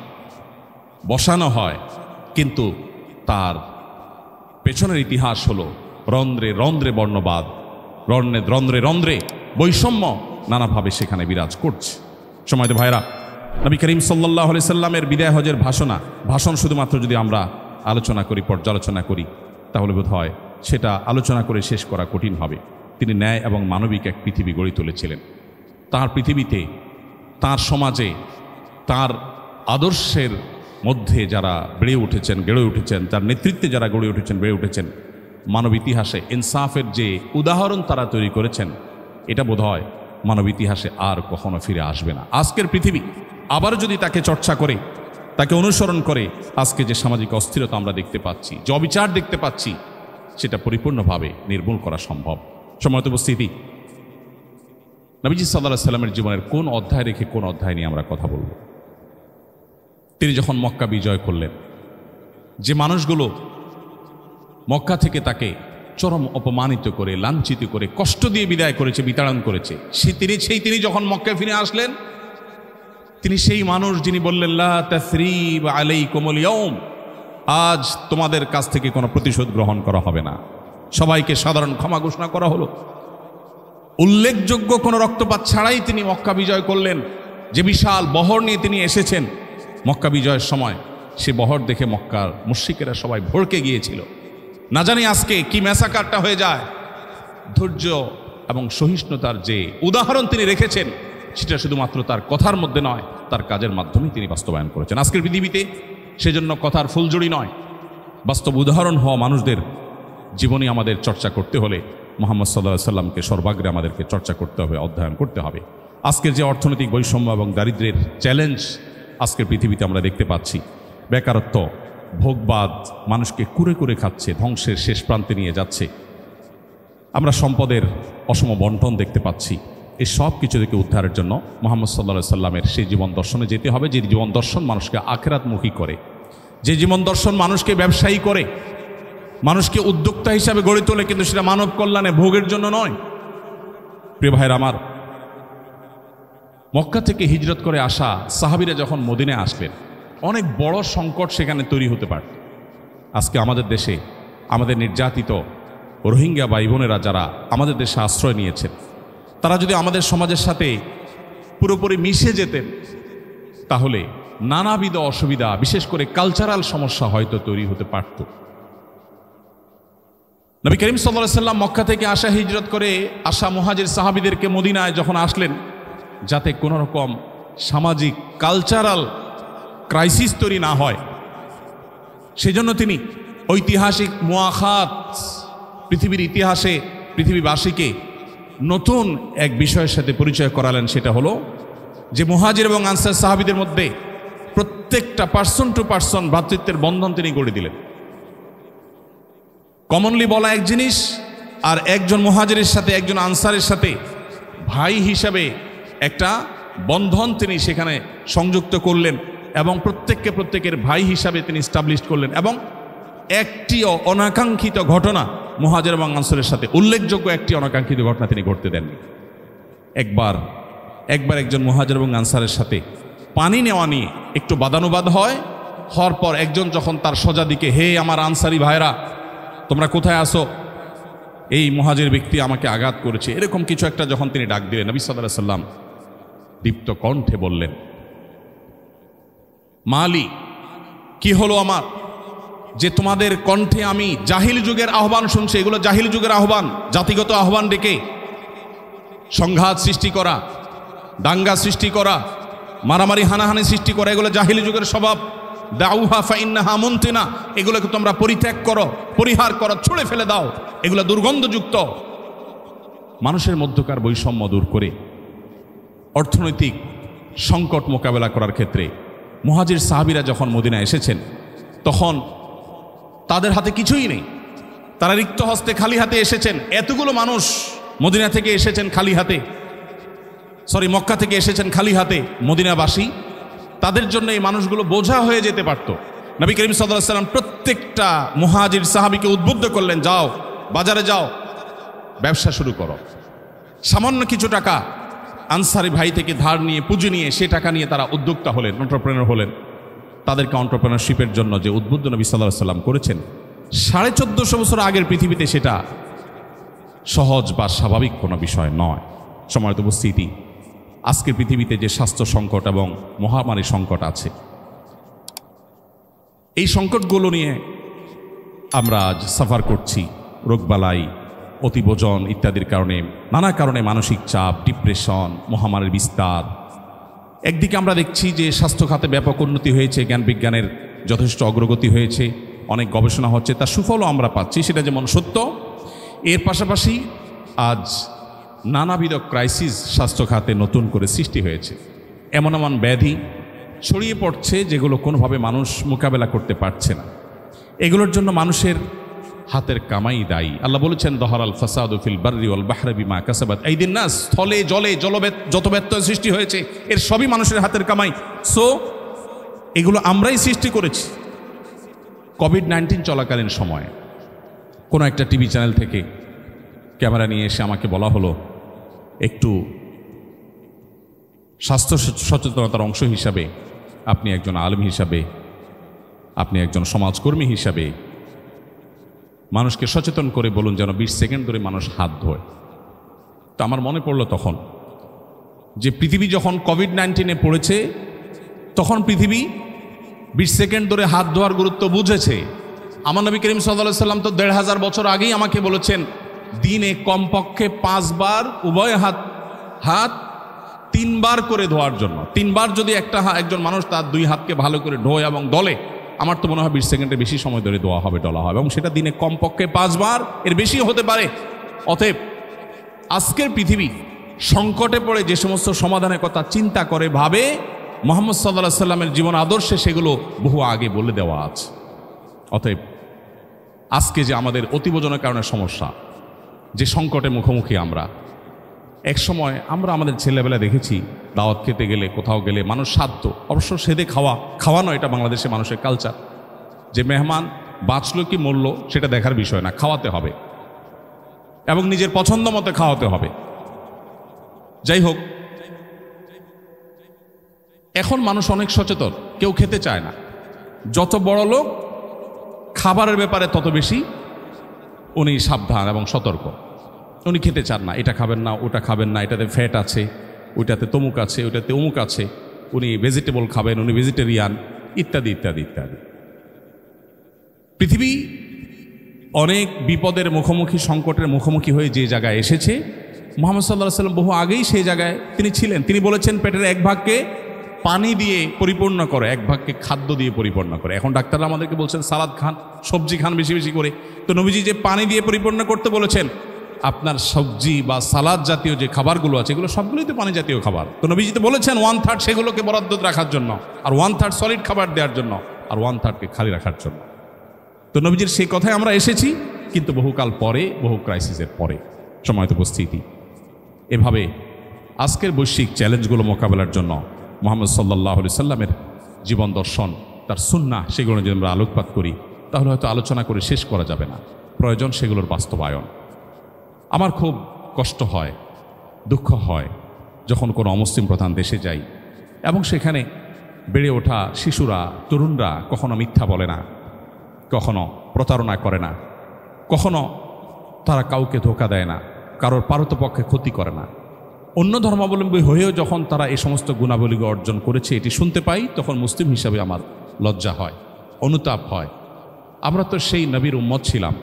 বসানো হয়, কিন্তু তার পেছনের ইতিহাস হলো রন্ধ্রে রন্ধ্রে বর্ণবাদ, রন্ধ্রে রন্ধ্রে বৈষম্য নানাভাবে সেখানে বিরাজ করছে। সময়ত ভাইরা, নবী করিম সাল্লাল্লাহু আলাইহি সাল্লামের বিদায় হজের ভাষণ শুধুমাত্র যদি আমরা আলোচনা করি, পর্যালোচনা করি, তাহলে বোধ হয় সেটা আলোচনা করে শেষ করা কঠিন হবে। তিনি ন্যায় এবং মানবিক এক পৃথিবী গড়ে তুলেছিলেন। তার পৃথিবীতে, তার সমাজে, তার আদর্শের মধ্যে যারা গড়ে উঠেছেন, তার নেতৃত্বে যারা গড়ে উঠেছেন, বেড়ে উঠেছেন, মানব ইতিহাসে ইনসাফের যে উদাহরণ তারা তৈরি করেছেন, এটা বোধহয় মানব ইতিহাসে আর কখনো ফিরে আসবে না। আজকের পৃথিবী আবার যদি তাকে চর্চা করে, তাকে অনুসরণ করে, আজকে যে সামাজিক অস্থিরতা আমরা দেখতে পাচ্ছি, যে অবিচার দেখতে পাচ্ছি, সেটা পরিপূর্ণভাবে নির্মূল করা সম্ভব। সম্মানিত উপস্থিতি, নবীজি সাল্লাল্লাহু আলাইহি সাল্লামের জীবনের কোন অধ্যায় রেখে কোন অধ্যায় নিয়ে আমরা কথা বলব? তিনি যখন মক্কা বিজয় করলেন, যে মানুষগুলো মক্কা থেকে তাকে চরম অপমানিত করে, লাঞ্ছিত করে, কষ্ট দিয়ে বিদায় করেছে, বিতাড়ন করেছে, তিনি যখন মক্কায় ফিরে আসলেন, তিনি সেই মানুষ যিনি বললেন লা তাসরিবা আলাইকুমুল ইয়াউম, আজ তোমাদের কাছ থেকে কোনো প্রতিশোধ গ্রহণ করা হবে না, সবাইকে সাধারণ ক্ষমা ঘোষণা করা হলো। উল্লেখযোগ্য কোনো রক্তপাত ছাড়াই তিনি মক্কা বিজয় করলেন। যে বিশাল বহর নিয়ে তিনি এসেছেন মক্কা বিজয়ের সময়, সে বহর দেখে মক্কার মুশরিকেরা সবাই ভড়কে গিয়েছিল। না জানি আজকে কি ম্যাসাকারটা হয়ে যায়। ধৈর্য এবং সহিষ্ণুতার যে উদাহরণ তিনি রেখেছেন, সেটা শুধুমাত্র তার কথার মধ্যে নয়, তার কাজের মাধ্যমে তিনি বাস্তবায়ন করেছেন। আজকের পৃথিবীতে সেজন্য কথার ফুলজড়ি নয়, বাস্তব উদাহরণ হওয়া মানুষদের জীবনী আমাদের চর্চা করতে হলে মুহাম্মদ সাল্লাল্লাহু আলাইহি সাল্লামকে সর্বাগ্রে আমাদেরকে চর্চা করতে হবে, অধ্যয়ন করতে হবে। আজকের যে অর্থনৈতিক বৈষম্য এবং দারিদ্র্যের চ্যালেঞ্জ আজকের পৃথিবীতে আমরা দেখতে পাচ্ছি, বেকারত্ব, ভোগবাদ মানুষকে কুরে কুরে খাচ্ছে, ধ্বংসের শেষ প্রান্তে নিয়ে যাচ্ছে, আমরা সম্পদের অসম বন্টন দেখতে পাচ্ছি। এই সব কিছু থেকে উদ্ধারের জন্য মুহাম্মদ সাল্লাল্লাহু আলাইহি সাল্লামের সেই জীবন দর্শনে যেতে হবে, যে জীবন দর্শন মানুষকে আখিরাতমুখী করে, যে জীবন দর্শন মানুষকে ব্যবসায়ী করে, মানুষকে উদ্যোক্তা হিসাবে গড়ে তোলে, কিন্তু সেটা মানব কল্যাণে, ভোগের জন্য নয়। প্রিয় ভাইরা আমার, মক্কা থেকে হিজরত করে আসা সাহাবীরা যখন মদিনায় আসবেন, অনেক বড় সংকট সেখানে তৈরি হতে পারত। আজকে আমাদের দেশে আমাদের নির্যাতিত রোহিঙ্গা ভাই বোনেরা যারা আমাদের দেশে আশ্রয় নিয়েছেন, তারা যদি আমাদের সমাজের সাথে পুরোপুরি মিশে যেতেন, তাহলে নানাবিধ অসুবিধা, বিশেষ করে কালচারাল সমস্যা হয়তো তৈরি হতে পারত। নবী করিম সাল্লাল্লাহু আলাইহি সাল্লাম মক্কা থেকে আসা, হিজরত করে আসা মুহাজির সাহাবীদেরকে মদিনায় যখন আসলেন, যাতে কোনো রকম সামাজিক কালচারাল ক্রাইসিস তৈরি না হয়, সেজন্য তিনি ঐতিহাসিক মুআখাত, পৃথিবীর ইতিহাসে পৃথিবীবাসীকে নতুন এক বিষয়ের সাথে পরিচয় করালেন। সেটা হলো যে মুহাজির এবং আনসার সাহাবীদের মধ্যে প্রত্যেকটা পার্সন টু পার্সন ভ্রাতৃত্বের বন্ধন তিনি গড়ে দিলেন। কমনলি বলা এক জিনিস, আর একজন মুহাজিরের সাথে একজন আনসারের সাথে ভাই হিসাবে একটা বন্ধন তিনি সেখানে সংযুক্ত করলেন, এবং প্রত্যেকের ভাই হিসাবে তিনি স্টাবলিশ করলেন। এবং একটিও অনাকাঙ্ক্ষিত ঘটনা মুহাজির এবং আনসারের সাথে, উল্লেখযোগ্য একটি অনাকাঙ্ক্ষিত ঘটনা তিনি ঘটতে দেননি। একবার একজন মুহাজির এবং আনসারের সাথে পানি নেওয়া নিয়ে একটু বাদানুবাদ হওয়ার পর একজন যখন তার সোজা দিকে, হে আমার আনসারি ভাইরা, তোমরা কোথায় আসো, এই মুহাজির ব্যক্তি আমাকে আঘাত করেছে, এরকম কিছু একটা যখন তিনি ডাক দিলেন, নবী সাল্লাল্লাহু আলাইহি সাল্লাম দীপ্ত কণ্ঠে বললেন, মালি, কি হলো আমার, যে তোমাদের কণ্ঠে আমি জাহিল যুগের আহ্বান শুনছি। এগুলো জাহিল যুগের আহ্বান, জাতিগত আহ্বান ডেকে সংঘাত সৃষ্টি করা, দাঙ্গা সৃষ্টি করা, মারামারি হানাহানি সৃষ্টি করা, এগুলো জাহিলি যুগের স্বভাব। দাউহা ফাইন্নাহা মুনতিনা, এগুলোকে তোমরা পরিত্যাগ করো, পরিহার করো, ছুঁড়ে ফেলে দাও, এগুলো দুর্গন্ধযুক্ত। মানুষের মধ্যকার বৈষম্য দূর করে অর্থনৈতিক সংকট মোকাবেলা করার ক্ষেত্রে মুহাজির সাহাবীরা যখন মদিনায় এসেছেন, তখন তাদের হাতে কিছুই নেই, তারা রিক্ত হস্তে খালি হাতে এসেছেন। এতগুলো মানুষ মদিনা থেকে এসেছেন খালি হাতে, মক্কা থেকে এসেছেন খালি হাতে মদিনাবাসী, তাদের জন্য এই মানুষগুলো বোঝা হয়ে যেতে পারত। নবী করিম সাল্লাল্লাহু আলাইহি ওয়াসাল্লাম প্রত্যেকটা মুহাজির সাহাবীকে উদ্বুদ্ধ করলেন, যাও বাজারে যাও, ব্যবসা শুরু করো। সামান্য কিছু টাকা আনসারি ভাই থেকে ধার নিয়ে, পুঁজি নিয়ে, সে টাকা নিয়ে তারা উদ্যোক্তা হলেন, এন্টারপ্রেনার হলেন। তাদেরকে এন্টারপ্রেনারশিপের জন্য যে উদ্বুদ্ধ নবী সাল্লাল্লাহু আলাইহি ওয়াসাল্লাম করেছেন, 1450 বছর আগের পৃথিবীতে সেটা সহজ বা স্বাভাবিক কোনো বিষয় নয়। সম্মানিত উপস্থিতি, আজকের পৃথিবীতে যে স্বাস্থ্য সংকট এবং মহামারী সংকট আছে, এই সংকটগুলো নিয়ে আমরা আজ সাফার করছি। রোগবালাই, অতিভোজন ইত্যাদির কারণে, নানা কারণে মানসিক চাপ, ডিপ্রেশন, মহামারীর বিস্তার। একদিকে আমরা দেখছি যে স্বাস্থ্য খাতে ব্যাপক উন্নতি হয়েছে, জ্ঞান বিজ্ঞানের যথেষ্ট অগ্রগতি হয়েছে, অনেক গবেষণা হচ্ছে, তার সুফলও আমরা পাচ্ছি, সেটা যেমন সত্য। এর পাশাপাশি আজ নানাবিধ ক্রাইসিস স্বাস্থ্য খাতে নতুন করে সৃষ্টি হয়েছে। এমন এমন ব্যাধি ছড়িয়ে পড়ছে যেগুলো কোনোভাবে মানুষ মোকাবেলা করতে পারছে না। এগুলোর জন্য মানুষের হাতের কামাই দায়ী। আল্লাহ বলেছেন, দহরাল ফাসাদু ফিল বাররি ওয়াল বাহরি বিমা কাসাবাত আইদিন নাস, স্থলে জলে যত ব্যত্যয় সৃষ্টি হয়েছে এর সবই মানুষের হাতের কামাই। সো এগুলো আমরাই সৃষ্টি করেছি। কোভিড-19 চলাকালীন সময়ে কোনো একটা টিভি চ্যানেল থেকে ক্যামেরা নিয়ে এসে আমাকে বলা হলো, একটু স্বাস্থ্য সচেতনতার অংশ হিসাবে, আপনি একজন আলেম হিসাবে, আপনি একজন সমাজকর্মী হিসাবে মানুষকে সচেতন করে বলুন যেন 20 সেকেন্ড ধরে মানুষ হাত ধোয়। তো আমার মনে পড়লো তখন যে পৃথিবী যখন কোভিড-19 পড়েছে, তখন পৃথিবী 20 সেকেন্ড ধরে হাত ধোয়ার গুরুত্ব বুঝেছে। আমার নবী করিম সাল্লাল্লাহু আলাইহি ওয়াসাল্লাম তো 1500 বছর আগেই আমাকে বলেছেন, দিনে কমপক্ষে 5 বার উভয় হাত 3 বার করে ধোয়ার জন্য। 3 বার যদি একজন মানুষ তার 2 হাতকে ভালো করে ধোয় এবং দলে, আমার তো মনে হয় 20 সেকেন্ডের বেশি সময় ধরে ধোয়া হবে, ডলা হবে, এবং সেটা দিনে কমপক্ষে 5 বার, এর বেশি হতে পারে। অতএব আজকের পৃথিবী সংকটে পড়ে যে সমস্ত সমাধানের কথা চিন্তা করে ভাবে, মুহাম্মদ সাল্লাল্লাহু আলাইহি সাল্লামের জীবন আদর্শে সেগুলো বহু আগে বলে দেওয়া আছে। অতএব আজকে যে আমাদের অতিভোজনের কারণে সমস্যা, যে সংকটে মুখোমুখি আমরা, এক সময় আমরা আমাদের ছেলেবেলা দেখেছি দাওয়াত খেতে গেলে, কোথাও গেলে মানুষ সাধ্য, অবশ্য সেদে খাওয়ানো এটা বাংলাদেশে মানুষের কালচার, যে মেহমান বাঁচলো কি মরল সেটা দেখার বিষয় না, খাওয়াতে হবে এবং নিজের পছন্দ মতো খাওয়াতে হবে। যাই হোক, এখন মানুষ অনেক সচেতন, কেউ খেতে চায় না। যত বড় লোক খাবারের ব্যাপারে তত বেশি উনি সাবধান এবং সতর্ক। উনি খেতে চান না, এটা খাবেন না, ওটা খাবেন না, এটাতে ফ্যাট আছে, ওইটাতে তমুক আছে, ওইটাতে অমুক আছে, উনি ভেজিটেবল খাবেন, উনি ভেজিটেরিয়ান, ইত্যাদি ইত্যাদি ইত্যাদি। পৃথিবী অনেক বিপদের মুখোমুখি, সংকটের মুখোমুখি হয়ে যে জায়গায় এসেছে, মুহাম্মদ সাল্লাল্লাহু আলাইহি ওয়াসাল্লাম বহু আগেই সেই জায়গায় তিনি ছিলেন। তিনি বলেছেন, পেটের 1 ভাগকে পানি দিয়ে পরিপূর্ণ করে, 1 ভাগকে খাদ্য দিয়ে পরিপূর্ণ করে। এখন ডাক্তাররা আমাদেরকে বলছেন সালাদ খান, সবজি খান বেশি বেশি করে। তো নবীজি যে পানি দিয়ে পরিপূর্ণ করতে বলেছেন, আপনার সবজি বা সালাদ জাতীয় যে খাবারগুলো আছে এগুলো সবগুলোই তো পানি জাতীয় খাবার। তো নবীজি তো বলেছেন 1/3 সেগুলোকে বরাদ্দ রাখার জন্য, আর 1/3 সলিড খাবার দেওয়ার জন্য, আর 1/3কে খালি রাখার জন্য। তো নবীজির সেই কথায় আমরা এসেছি, কিন্তু বহুকাল পরে, বহু ক্রাইসিসের পরে। সময়ত উপস্থিতি, এভাবে আজকের বৈশ্বিক চ্যালেঞ্জগুলো মোকাবেলার জন্য মুহাম্মদ সাল্লাল্লাহু আলাইহি সাল্লামের জীবন দর্শন, তার সুন্নাহ, সেগুলো যদি আমরা আলোকপাত করি তাহলে হয়তো আলোচনা করে শেষ করা যাবে না। প্রয়োজন সেগুলোর বাস্তবায়ন। আমার খুব কষ্ট হয়, দুঃখ হয় যখন কোনো অমুসলিম প্রধান দেশে যাই এবং সেখানে বেড়ে ওঠা শিশুরা, তরুণরা কখনো মিথ্যা বলে না, কখনো প্রতারণা করে না, কখনো তারা কাউকে ধোঁকা দেয় না, কারোর পারতপক্ষে ক্ষতি করে না। অন্য ধর্মাবলম্বী হয়েও যখন তারা এই সমস্ত গুণাবলী অর্জন করেছে এটি শুনতে পাই, তখন মুসলিম হিসাবে আমার লজ্জা হয়, অনুতাপ হয়। আমরা তো সেই নবীর উম্মত ছিলাম,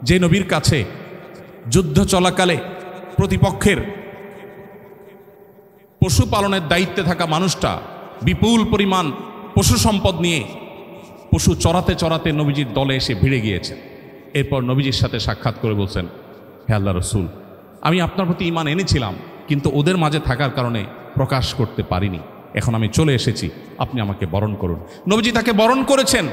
যে নবীর কাছে যুদ্ধ চলাকালে প্রতিপক্ষের পশুপালনের দায়িত্বে থাকা মানুষটা বিপুল পরিমাণ পশু সম্পদ নিয়ে পশু চড়াতে চড়াতে নবীজির দলে এসে ভিড়ে গিয়েছেন। এরপর নবীজির সাথে সাক্ষাৎ করে বলছেন, হে আল্লাহ রসুল, আমি আপনার প্রতি ঈমান এনেছিলাম, কিন্তু ওদের মাঝে থাকার কারণে প্রকাশ করতে পারিনি। এখন আমি চলে এসেছি, আপনি আমাকে বরণ করুন। নবীজি তাকে বরণ করেছেন,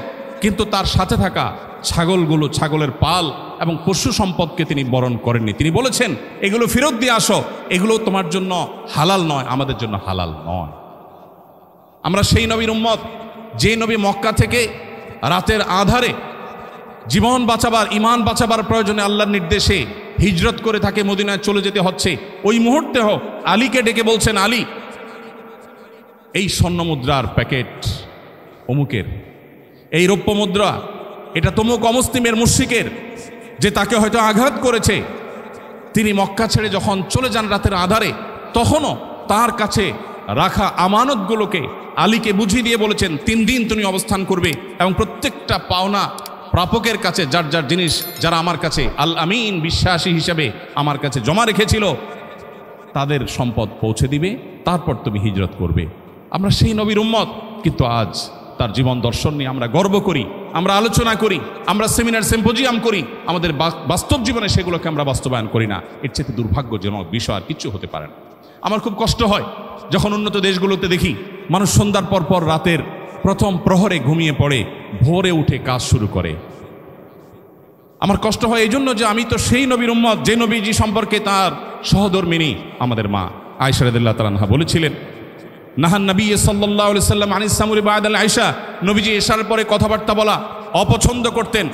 কিন্তু তার সাথে থাকা ছাগলগুলো, ছাগলের পাল এবং পশু সম্পদকে তিনি বরণ করেননি। তিনি বলেছেন, এগুলো ফেরত দিয়ে আসো, এগুলো তোমার জন্য হালাল নয়, আমাদের জন্য হালাল নয়। আমরা সেই নবীর উম্মত, যে নবী মক্কা থেকে রাতের আধারে জীবন বাঁচাবার, ঈমান বাঁচাবার প্রয়োজনে আল্লাহর নির্দেশে হিজরত করে তাকে মদিনায় চলে যেতে হচ্ছে। ওই মুহূর্তে হোক আলীকে ডেকে বলছেন, আলী, এই স্বর্ণ মুদ্রার প্যাকেট অমুকের, এই রৌপ্য মুদ্রা এটা তমুক অমুসলিমের মুশরিকের, যে তাকে হয়তো আঘাত করেছে। তিনি মক্কা ছেড়ে যখন চলে যান রাতের আধারে, তখনও তার কাছে রাখা আমানতগুলোকে আলীকে বুঝিয়ে দিয়ে বলেছেন, 3 দিন তুমি অবস্থান করবে এবং প্রত্যেকটা পাওনা প্রাপকের কাছে যার যার জিনিস যারা আমার কাছে আল আমিন বিশ্বাসী হিসাবে আমার কাছে জমা রেখেছিল তাদের সম্পদ পৌঁছে দিবে, তারপর তুমি হিজরত করবে। আমরা সেই নবীর উম্মত, কিন্তু আজ তার জীবন দর্শন নিয়ে আমরা গর্ব করি, আমরা আলোচনা করি, আমরা সেমিনার সিম্পোজিয়াম করি, আমাদের বাস্তব জীবনে সেগুলোকে আমরা বাস্তবায়ন করি না। এর চেয়ে দুর্ভাগ্যজনক বিষয় আর কিছু হতে পারে না। আমার খুব কষ্ট হয় যখন উন্নত দেশগুলোতে দেখি মানুষ সন্ধ্যার পর রাতের প্রথম প্রহরে ঘুমিয়ে পড়ে, ভোরে উঠে কাজ শুরু করে। আমার কষ্ট হয় এই জন্য যে আমি তো সেই নবীর উম্মত, যে নবীজি সম্পর্কে তার সহধর্মিনী আমাদের মা আয়েশা রাদিয়াল্লাহু তাআলা আনহা বলেছিলেন, নাহান নবী সাল্লাল্লাহু আলাইহি সাল্লাম আনিস সামুরি বাদাল আয়েশা, নবীজি এশার পরে কথাবার্তা বলা অপছন্দ করতেন,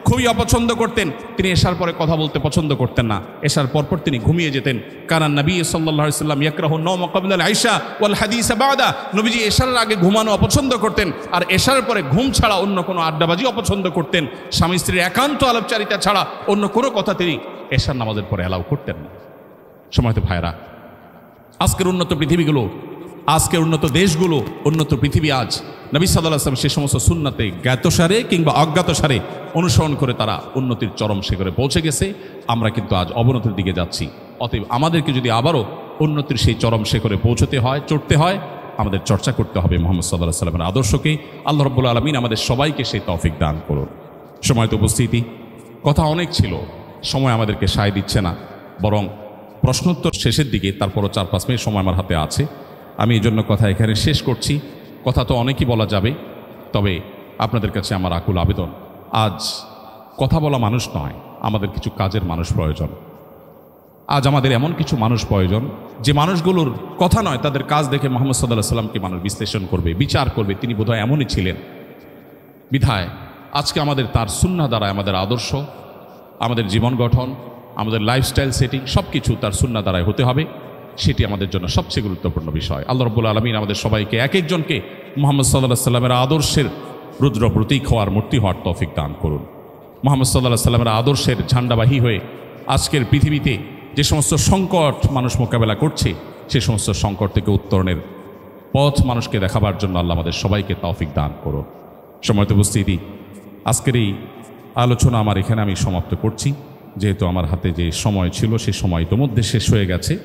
খুবই অপছন্দ করতেন। তিনি এশার পরে কথা বলতে পছন্দ করতেন না, এশার পরপর তিনি ঘুমিয়ে যেতেন। কারণ নবী সাল্লাল্লাহু আলাইহি সাল্লাম ইয়াকরাহু নওম ক্বাবলা আল আয়েশা ওয়াল হাদিস বাদা, নবীজি এশার আগে ঘুমানো অপছন্দ করতেন, আর এশার পরে ঘুম ছাড়া অন্য কোনো আড্ডাবাজি অপছন্দ করতেন। স্বামী স্ত্রীর একান্ত আলাপচারিতা ছাড়া অন্য কোনো কথা তিনি এশার নামাজের পরে অ্যালাউ করতেন না। সময়ত ভাইরা, আজকের উন্নত পৃথিবীগুলো, আজকের উন্নত দেশগুলো, উন্নত পৃথিবী আজ নবী সাল্লাল্লাহু আলাইহি ওয়াসাল্লাম সে সমস্ত সুন্নাতে জ্ঞাতসারে কিংবা অজ্ঞাতসারে অনুসরণ করে তারা উন্নতির চরম শিখরে পৌঁছে গেছে। আমরা কিন্তু আজ অবনতির দিকে যাচ্ছি। অতএব আমাদেরকে যদি আবারও উন্নতির সেই চরম শিখরে পৌঁছতে হয়, চড়তে হয়, আমাদের চর্চা করতে হবে মুহাম্মদ সাল্লাল্লাহু আলাইহি ওয়াসাল্লামের আদর্শকে। আল্লাহ রাব্বুল আলামিন আমাদের সবাইকে সেই তৌফিক দান করুন। সময়ত উপস্থিতি, কথা অনেক ছিল, সময় আমাদেরকে সায় দিচ্ছে না, বরং প্রশ্নোত্তর শেষের দিকে, তারপরও 4-5 মিনিট সময় আমার হাতে আছে। আমি এই জন্য কথা এখানে শেষ করছি। কথা তো অনেকই বলা যাবে, তবে আপনাদের কাছে আমার আকুল আবেদন, আজ কথা বলা মানুষ নয়, আমাদের কিছু কাজের মানুষ প্রয়োজন। আজ আমাদের এমন কিছু মানুষ প্রয়োজন যে মানুষগুলোর কথা নয়, তাদের কাজ দেখে মুহাম্মদ সাল্লাল্লাহু আলাইহি ওয়াসাল্লামকে মানুষ বিশ্লেষণ করবে, বিচার করবে, তিনি বোধহয় এমনই ছিলেন। বিধায় আজকে আমাদের তার সুন্নাহ দ্বারা আমাদের আদর্শ, আমাদের জীবন গঠন, আমাদের লাইফস্টাইল সেটিং সব কিছু তার সুন্নাহ দ্বারাই হতে হবে। সেটি আমাদের জন্য সবচেয়ে গুরুত্বপূর্ণ বিষয়। আল্লাহ রাব্বুল আলামিন আমাদের সবাইকে এক একজনকে মুহাম্মদ সাল্লাল্লাহু আলাইহি ওয়াসাল্লামের আদর্শের রুদ্র প্রতীক হওয়ার, মূর্তি হওয়ার তৌফিক দান করুন। মুহাম্মদ সাল্লাল্লাহু আলাইহি ওয়াসাল্লামের আদর্শের ঝান্ডাবাহী হয়ে আজকের পৃথিবীতে যে সমস্ত সংকট মানুষ মোকাবেলা করছে, সে সমস্ত সংকট থেকে উত্তরণের পথ মানুষকে দেখাবার জন্য আল্লাহ আমাদের সবাইকে তৌফিক দান করুন। সময়ত উপস্থিতি, আজকের এই আলোচনা আমার এখানে আমি সমাপ্ত করছি, যেহেতু আমার হাতে যে সময় ছিল সে সময় ইতোমধ্যে শেষ হয়ে গেছে।